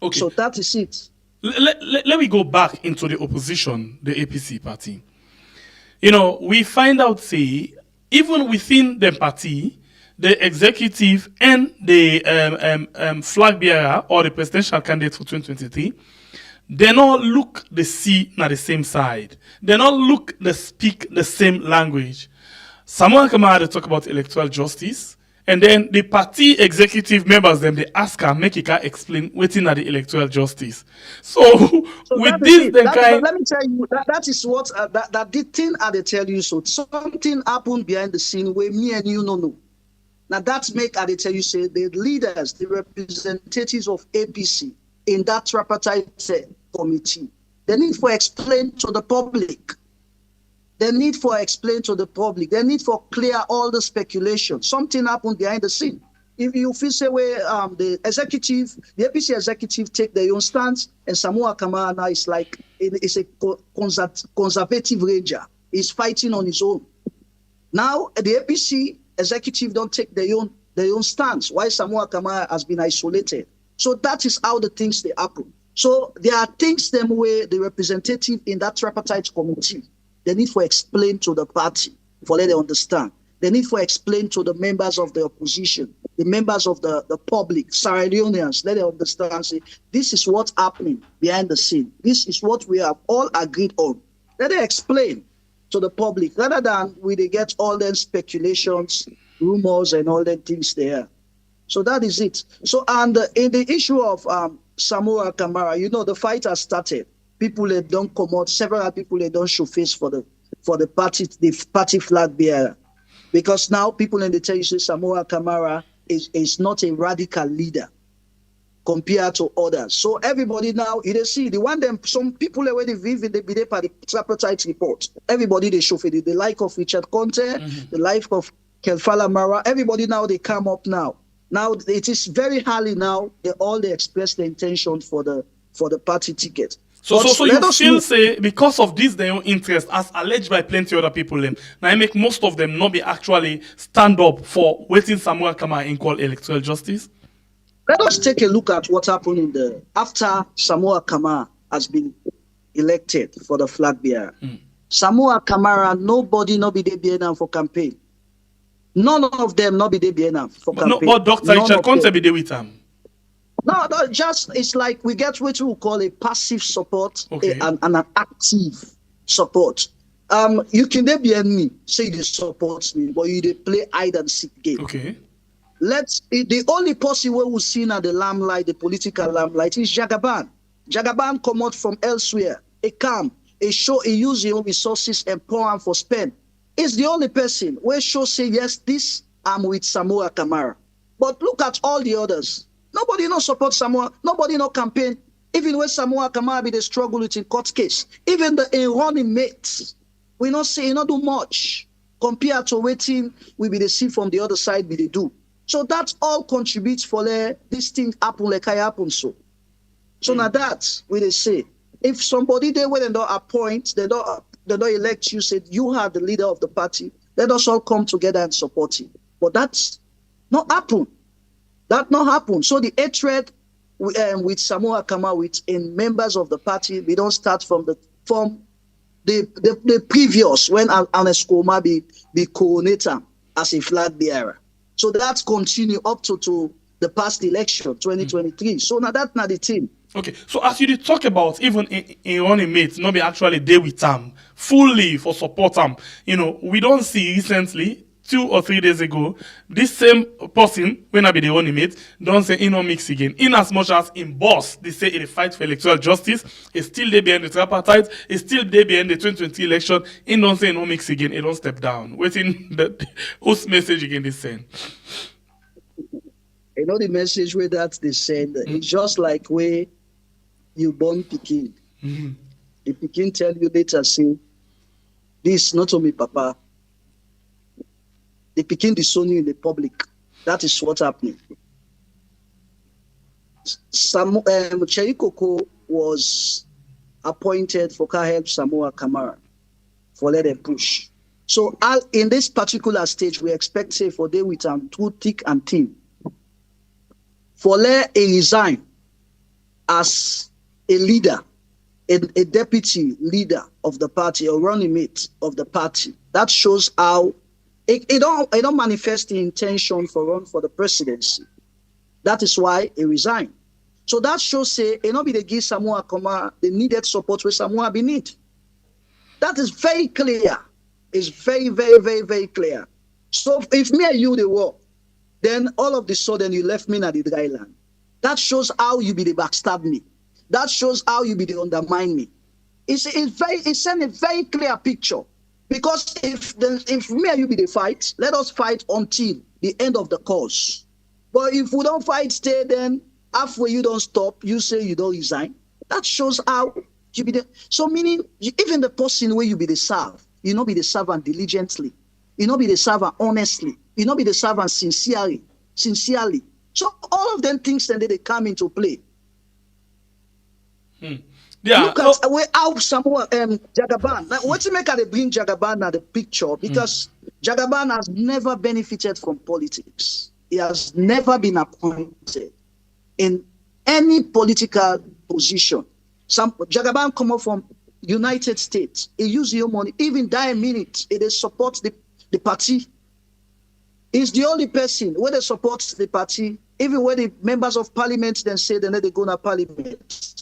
Okay. So that is it. Let me go back into the opposition, the APC party. You know, we find out, say, even within the party, the executive and the flag bearer or the presidential candidate for 2023, they not look the see na the same side. They not look the speak the same language. Someone come out to talk about electoral justice, and then the party executive members them they ask her make it explain waiting at the electoral justice. So with this, let me tell you that is what that the thing I they tell you. So something happened behind the scene where me and you no know. Now that's make I they tell you say the leaders, the representatives of APC in that tripartite committee, they need for explain to the public. They need for explain to the public. They need for clear all the speculation. Something happened behind the scene. If you feel say where the APC executive take their own stance, and Samoa Kamara now is like it's a conservative ranger. He's fighting on his own. Now the APC executive don't take their own stance. Why Samoa Kamara has been isolated? So that is how the things they happen. So there are things them where the representative in that tripartite committee, they need for explain to the party for let them understand. They need for explain to the members of the opposition, the members of the public, Sierra Leoneans, let them understand. Say, this is what's happening behind the scene. This is what we have all agreed on. Let them explain to the public rather than they get all them speculations, rumors, and all them things there. So that is it. So, and in the issue of Samoa Kamara, you know, the fight has started. People that don't come out, several people that don't show face for the party flag bearer. Because now people in the tell you say Samoa Kamara is not a radical leader compared to others. So everybody now, you see, some people already vive in the tripartite report. Everybody they show for the like of Richard Conte, the life of Kelfala Mara, everybody now they come up now. Now it is very highly now they express the intention for the party ticket. So you feel say because of this their own interest, as alleged by plenty other people, now I make most of them not be actually stand up for waiting Samuel Kamara in call electoral justice. Let us take a look at what happened after Samoa Kamara has been elected for the flag bearer. Samoa Kamara, nobody not be there for campaign. None of them not be there for campaign. But Dr. Richard Conte be there with him. No, just it's like we get what we call a passive support and an active support. You can be enemy, say they support me, but you they play hide and seek game. Okay. The only person we will see now the limelight, the political limelight, is Jagaban. Jagaban come out from elsewhere. He come, he show, he use his own resources and pour on for spend. It's the only person where show say yes, this I'm with Samoa Kamara. But look at all the others. Nobody no support Samoa. Nobody no campaign. Even when Samoa Kamara be the struggle with in court case. Even the running mates, we not say not do much compared to waiting we be the see from the other side be they do. So that all contributes for this thing happen like I happen so. So now that we they say if somebody there when they don't appoint, they don't elect you, said you are the leader of the party, let us all come together and support him. But that's not happen. That not happen. So the hatred with Samoa Kama, with members of the party, we don't start from the previous when Ernest Koma be coronator as a flag bearer. So that's continue up to the past election 2023. So now that's not the thing. Okay, so as you did talk about, even in running mates, not be actually there with them fully for support them. We don't see recently 2 or 3 days ago this same person when I be the running mate don't say no mix again. In as much as in boss they say it fight for electoral justice, it's still there behind the tripartite, it's still there behind the 2020 election. In don't say no mix again, it don't step down. Waiting the whose message again they send. The message where that they send, it's just like where you born Pekin. The Pekin tell you later, say, this not only Papa. The Pekin disown you in the public. That is what's happening. Cherikoko was appointed for help Samoa Kamara for let them push. So in this particular stage, we expect say for they with through thick and thin. For let a resign as a leader, a deputy leader of the party, or running mate of the party. That shows how it don't manifest the intention for run for the presidency. That is why he resigned. So that shows say it not be the give Samoa Koma the needed support where Samoa be need. That is very clear. It's very, very, very, very clear. So if me and you the war, then all of a sudden you left me at the dry land. That shows how you be the backstab me. That shows how you be the undermine me. It's send a very clear picture. Because if me and you be the fight, let us fight until the end of the cause. But if we don't fight, stay then halfway you don't stop, you say you don't resign. That shows how you be the so meaning even the person where you be the serve, you not be the servant diligently, you not be the servant honestly, you not be the servant sincerely. So all of them things then they come into play. Yeah. Look at how Samoa Jagaban. Now, what's the make they bring Jagaban at the picture? Because Jagaban has never benefited from politics. He has never been appointed in any political position. Jagaban come up from United States. He use your money. Even die a minute, they support the party. He's the only person where they support the party. Even when the members of parliament then say they go to parliament.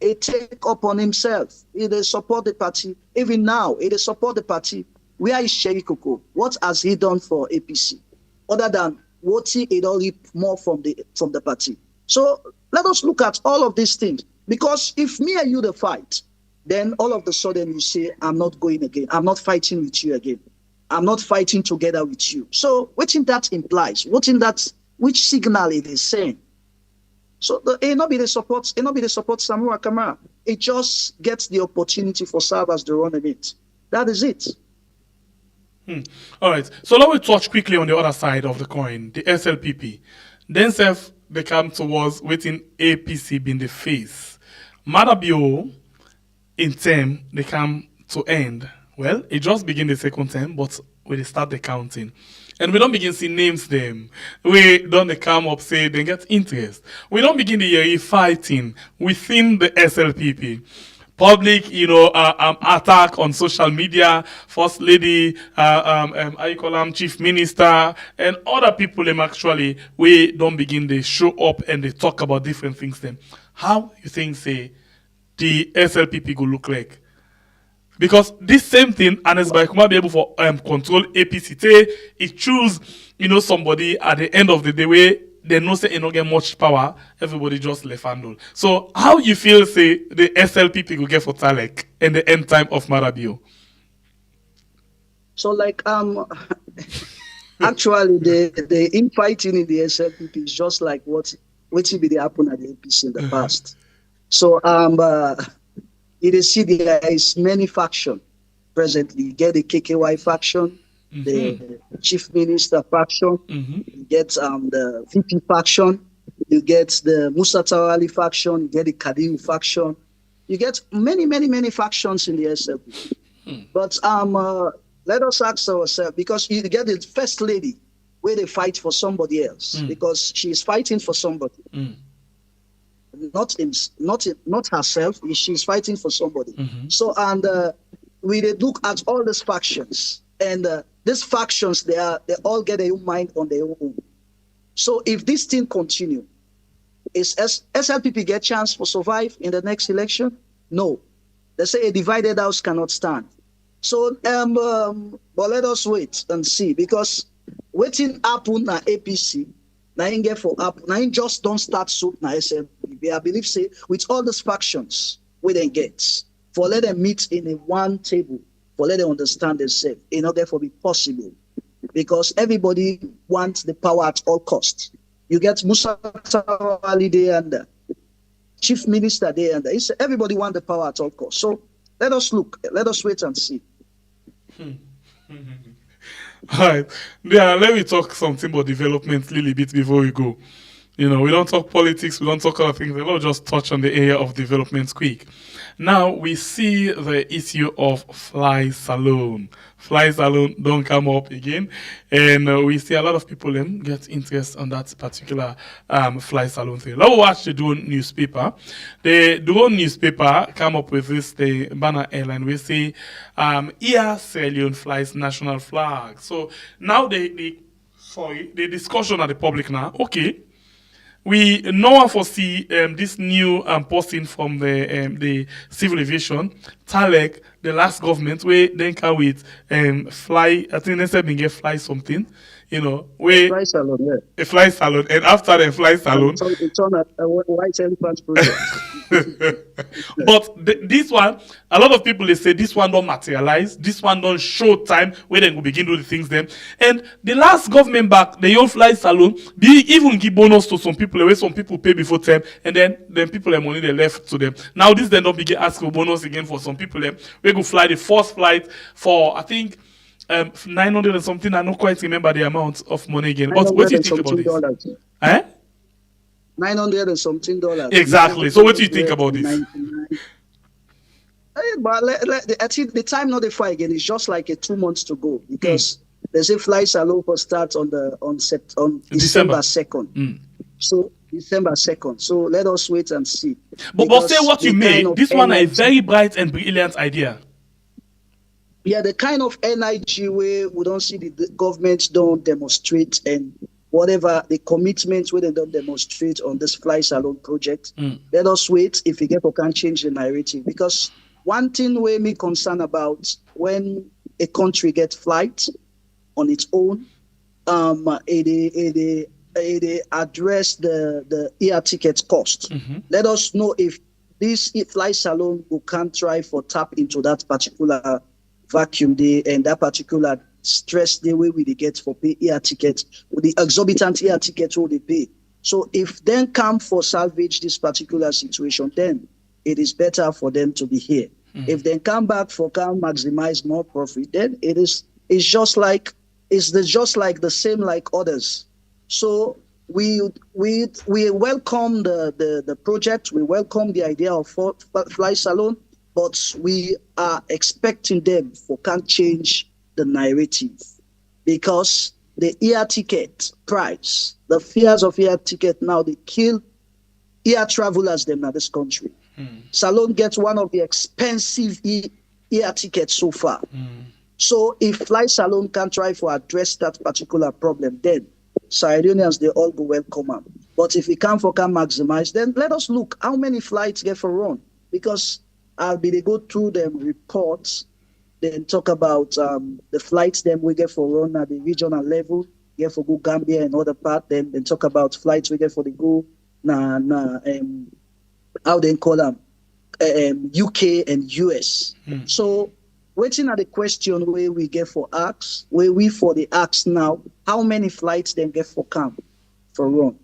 He take up on himself. He they support the party. Even now, he they support the party. Where is Cherikoko? What has he done for APC? Other than what he don't reap more from the party. So let us look at all of these things. Because if me and you the fight, then all of a sudden you say, I'm not going again. I'm not fighting with you again. I'm not fighting together with you. So what in that implies? Which signal it is saying? So it not be the support Samoa Kamara. It just gets the opportunity for serve as the running mate. That is it. All right. So let me touch quickly on the other side of the coin, the SLPP. Then self they come towards waiting APC being the face. Madabio in term they come to end. Well, it just begin the second term, but we start the counting. And we don't begin see names them. We don't they come up say they get interest. We don't begin the year fighting within the SLPP. Public, attack on social media, First Lady, Chief Minister, and other people them actually we don't begin they show up and they talk about different things them. How you think say the SLPP will look like? Because this same thing, and as by be able for control APC, it choose somebody at the end of the day where they know say it don't get much power, everybody just left handle. So how you feel say the SLPP will get for Talek in the end time of Marabio? So actually the infighting in the SLPP is just like what be the happen at the APC in the past. So you see there is many factions presently. You get the KKY faction, the Chief Minister faction, you get the VP faction, you get the Musa Tawali faction, you get the Kadiu faction, you get many factions in the SLP. But let us ask ourselves, because you get the first lady where they fight for somebody else, because she is fighting for somebody. Not herself, she's fighting for somebody. So, and we did look at all these factions, and these factions, they all get a mind on their own. So if this thing continue, is SLPP get chance for survive in the next election? No. They say a divided house cannot stand. So, but let us wait and see, because waiting happen na APC, na in get for happen, na in just don't start soup na SLPP. I believe say with all these factions we then get, for let them meet in a one table, for let them understand themselves, in order for be possible, because everybody wants the power at all costs. You get Musa Ali there and Chief Minister there, and everybody wants the power at all costs. So let us look, let us wait and see. All right. Yeah, let me talk something about development a little bit before we go. You know, we don't talk politics, we don't talk other things. We'll just touch on the area of development quick. Now, we see the issue of fly saloon. Fly saloon don't come up again. And we see a lot of people get interest on that particular fly saloon thing. Let's watch the Duo newspaper. The Duo newspaper come up with this, the banner airline. We say, Sierra Leone flies national flag. So now the discussion at the public now, okay, we now foresee this new posting from the civil aviation, Talek, the last government, where then come with fly, I think they said they get fly something, you know, where Fly salon, yeah. a fly salon, and after the fly salon. It's on a white elephant project. But this one, a lot of people, they say this one don't materialize, this one don't show time where they will begin to do the things then. And the last government back, the young fly salon, they even give bonus to some people, where some people pay before time, and then people have money they left to them. Now this then don't begin ask for bonus again for some people. We go fly the first flight for, I think, 900 and something. I don't quite remember the amount of money again. But what do you think about this? Eh? $900 and something. Exactly. So what do you think about this? 99. But I think the time not the fly again. It's just like 2 months to go, because there's a fly salon for start on December 2nd. So December 2nd. So let us wait and see. But say what you made. This one is a very bright and brilliant idea. Yeah, the kind of NIG where we don't see the government don't demonstrate, and whatever the commitments where they don't demonstrate on this fly salon project. Let us wait if we can change the narrative. Because one thing where me concerned about when a country gets flight on its own, it address the air ticket cost. Let us know if this fly salon can try for tap into that particular vacuum day and that particular stress day where we get for pay air tickets, with the exorbitant air tickets who they pay. So if then come for salvage this particular situation, then it is better for them to be here. If they come back for can maximize more profit, then it's just like the same like others. So we welcome the project, we welcome the idea of fly salon, but we are expecting them can change the narrative, because the air ticket price, the fears of air ticket now, they kill air travelers them in this country. Salon gets one of the expensive air tickets so far. So if fly salon can try to address that particular problem, then Sierra Leoneans, they all go welcome them. But if we can maximize, then let us look how many flights get for run, because they go through them reports, then talk about the flights them we get for run at the regional level, get for go Gambia and other part, then talk about flights we get for the go how they call them UK and US. So waiting at the question where we get for ask, where we for the ask now, how many flights them get for camp for run?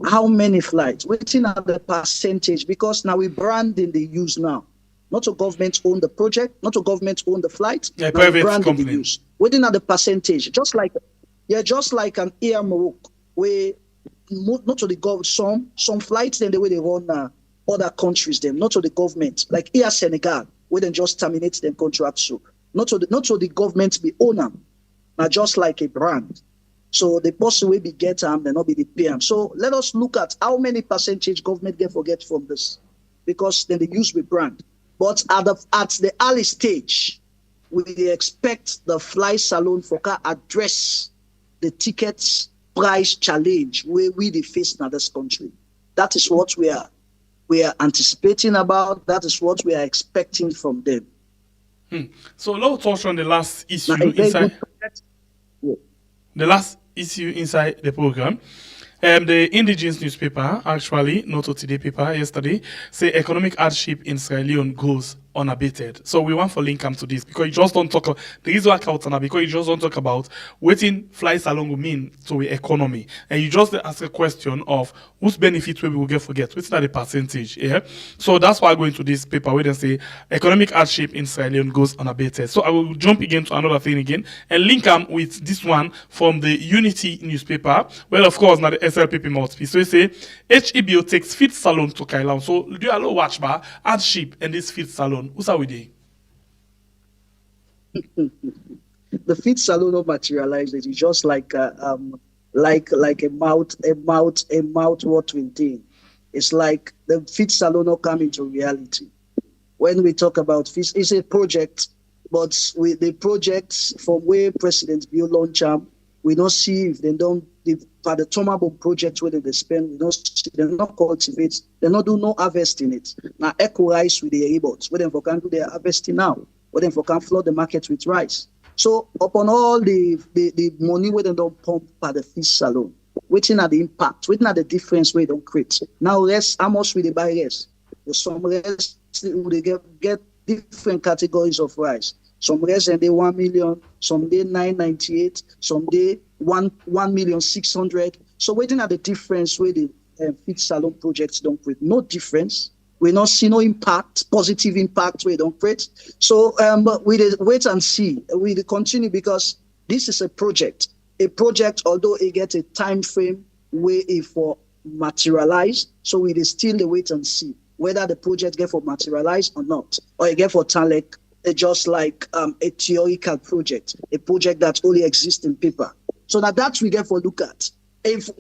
How many flights? Waiting at the percentage, because now we branding the use now. Not to government own the project, not to government own the flight. Yeah, private company. Use. Waiting at the percentage, just like an air Morocco, where not to the government, some flights then the way they run other countries, them, not to the government. Like here, Senegal, where they just terminate them contracts. So not to the government be owner, not just like a brand. So the person will be get them, they not be the PM. So let us look at how many percentage government get from this, because then they use the brand. But at the early stage, we expect the fly salon for car address the tickets price challenge where we face in this country. That is what we are anticipating about. That is what we are expecting from them. So let's touch on the last issue the last issue inside the program. The indigenous newspaper, actually, not today paper, yesterday, say economic hardship in Sierra Leone goes unabated. So we want for link come to this because you just don't talk. The reason why out now because you just don't talk about waiting flights along will mean to the economy, and you just ask a question of whose benefit we will get forget. What's that the percentage? Yeah. So that's why I go into this paper where they say economic hardship in Sierra Leone goes unabated. So I will jump again to another thing again and link them with this one from the Unity newspaper. Well, of course, now the SLPP mouthpiece. So they say HEBO takes fit salon to Kailan. So do you allow watch bar hardship and this fit salon? Who's are we there? The fit salon not materialized. It's just like a mouth watering thing. It's like the fit salon not come into reality. When we talk about fit, it's a project, but with the projects from where President Bill launch them, we don't see if they don't for the Tomabo project where they spend, we don't see, they not cultivate, they not do no harvest in it. Now eco rice with the robots, where them can do their harvesting now, where them can flood the market with rice. So upon all the money where they don't pump for the fish salon, waiting at the impact, waiting at the difference where they don't create. Now rest, how much will they buy rest? Some rest they get different categories of rice. Some rest and they 1 million, some day 998, some day 1,600,000. So waiting at the difference where the fit salon projects don't create no difference. We not see no impact, positive impact where they don't create. So we wait and see. We continue because this is a project. A project, although it gets a time frame where it for materialize. So we still wait and see whether the project get for materialize or not, or it get for talent. Just like a theoretical project, a project that only exists in paper. So that we get for look at.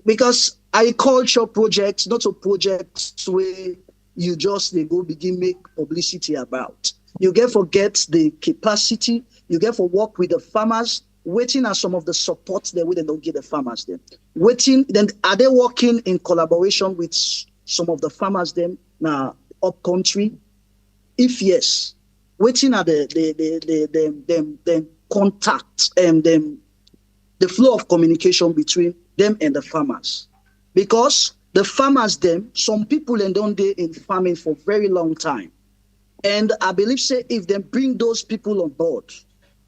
Because agriculture projects, not a project where you just they go begin make publicity about. You get forget the capacity, you get for work with the farmers, waiting at some of the support there where they don't get the farmers then. Waiting, then are they working in collaboration with some of the farmers then now up country? If yes, waiting at the contact and the flow of communication between them and the farmers. Because the farmers them, some people and don't they in farming for very long time. And I believe say if they bring those people on board,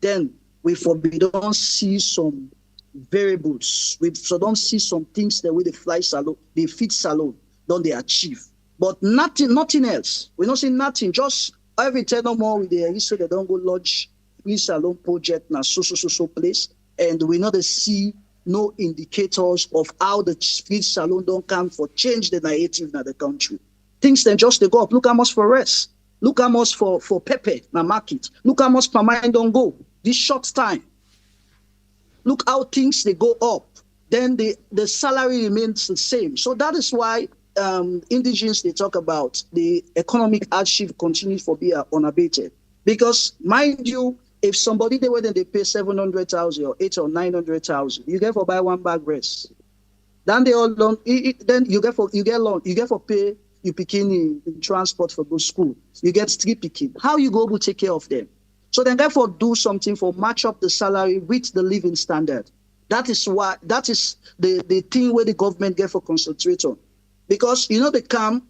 then we don't see some variables. We don't see some things that with the fly salon, the feed salon, don't they achieve. But nothing else. We don't see nothing, just every time no more with the issue they don't go lodge feed salon project na so place, and we not see no indicators of how the feed salon don't come for change the narrative in the country. Things then just they go up. Look how much for rest. Look how much for pepper na market. Look how much per mine don't go this short time. Look how things they go up. Then the salary remains the same. So that is why indigenous they talk about the economic hardship continues for be unabated. Because mind you, if somebody they were then they pay 700,000 or 800,000 or 900,000, you get for buy one bag rest. Then they all loan. Then you get loan. You get for pay. You picking in transport for go school. You get 3 picking. How you go to take care of them? So then therefore do something for match up the salary with the living standard. That is the thing where the government get for concentrate on. Because they can't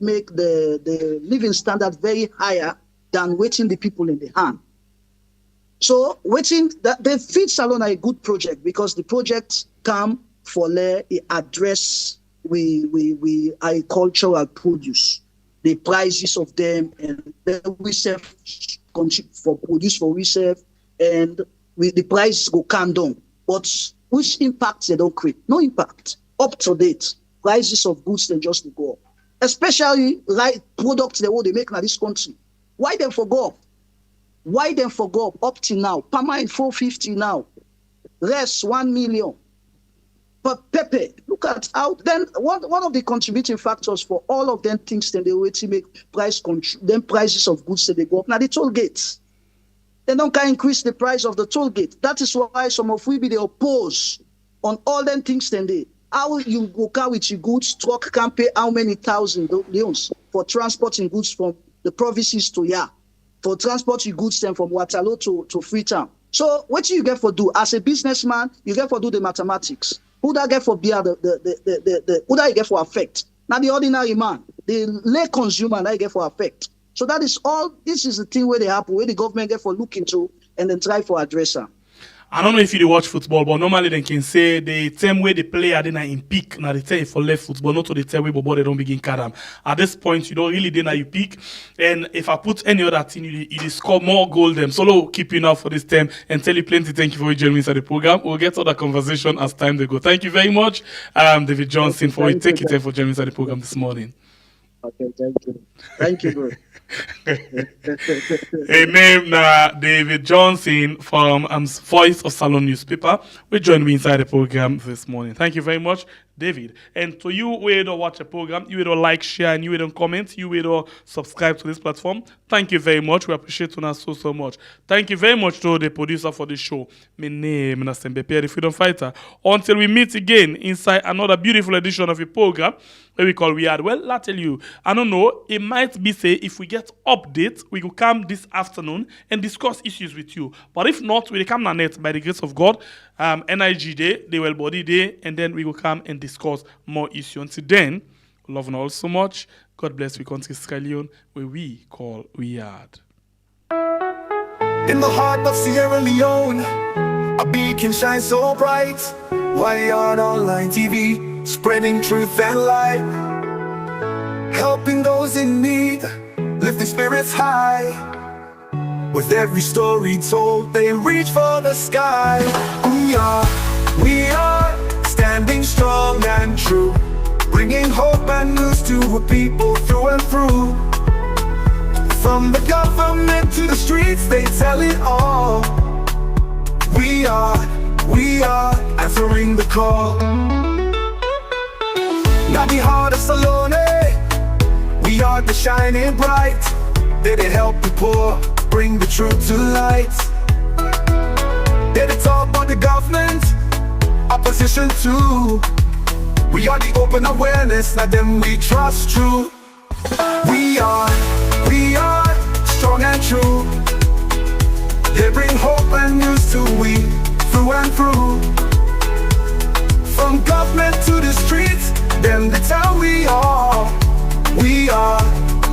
make the living standard very higher than waiting the people in the hand. So waiting that the feed salon are a good project because the projects come for address we agricultural produce, the prices of them, and then we sell for produce for resale, and the prices go calm down. But which impact they don't create? No impact. Up to date, prices of goods then just go up. especially like products the way they make in this country. Why them forgot? Why them forgot up till now? Permanent 450 now. Rest 1 million. But Pepe, look at how then one of the contributing factors for all of them things then they wait to make then prices of goods that they go up. Now the toll gates. They don't can increase the price of the toll gate. That is why some of we be they oppose on all them things then they. How you go car with your goods, truck can pay how many thousand loans for transporting goods from the provinces to here, for transporting goods then from Waterloo to Freetown. So what you get for do as a businessman, you get for do the mathematics. Who that get for beer who that you get for affect? Now the ordinary man, the lay consumer that you get for affect. So that is all. This is the thing where they happen, where the government get for look into and then try for address her. I don't know if you watch football, but normally they can say the time where the player then in peak. Now they tell you for left football, not to the time where but they don't begin carry. At this point, you don't really then you peak. And if I put any other team, you score more goal them. Solo keep you now for this time and tell you plenty. Thank you for joining me inside the program. We'll get to the conversation as time they go. Thank you very much, David Johnson, for taking time for joining me inside the program this morning. Okay, thank you. Thank you, bro. A name David Johnson from Voice of Salon newspaper. We joined me inside the program this morning. Thank you very much, David. And to you, we don't watch the program, you will like, share, and you will comment, you will subscribe to this platform. Thank you very much. We appreciate you so much. Thank you very much to the producer for the show. My name is Sembepe, the Freedom Fighter. Until we meet again inside another beautiful edition of the program where we call We Are. Well, I tell you, I don't know, it might be say if we get updates, we will come this afternoon and discuss issues with you. But if not, we will come on net by the grace of God. NIG Day, the Well Body Day, and then we will come and discuss more issues. Until then, love you all so much. God bless we country Sierra Leone, where we call We Are. In the heart of Sierra Leone, a beacon shines so bright. We are online TV, spreading truth and light, helping those in need, lifting spirits high. With every story told, they reach for the sky. We are standing strong and true, bringing hope and news to a people through and through. From the government to the streets, they tell it all. We are answering the call. Now the heart of Salone, we are the shining bright. They help the poor, bring the truth to light. They talk about the government, opposition too. We are the open awareness, not them we trust true. We are strong and true. They bring hope and news to we through and through.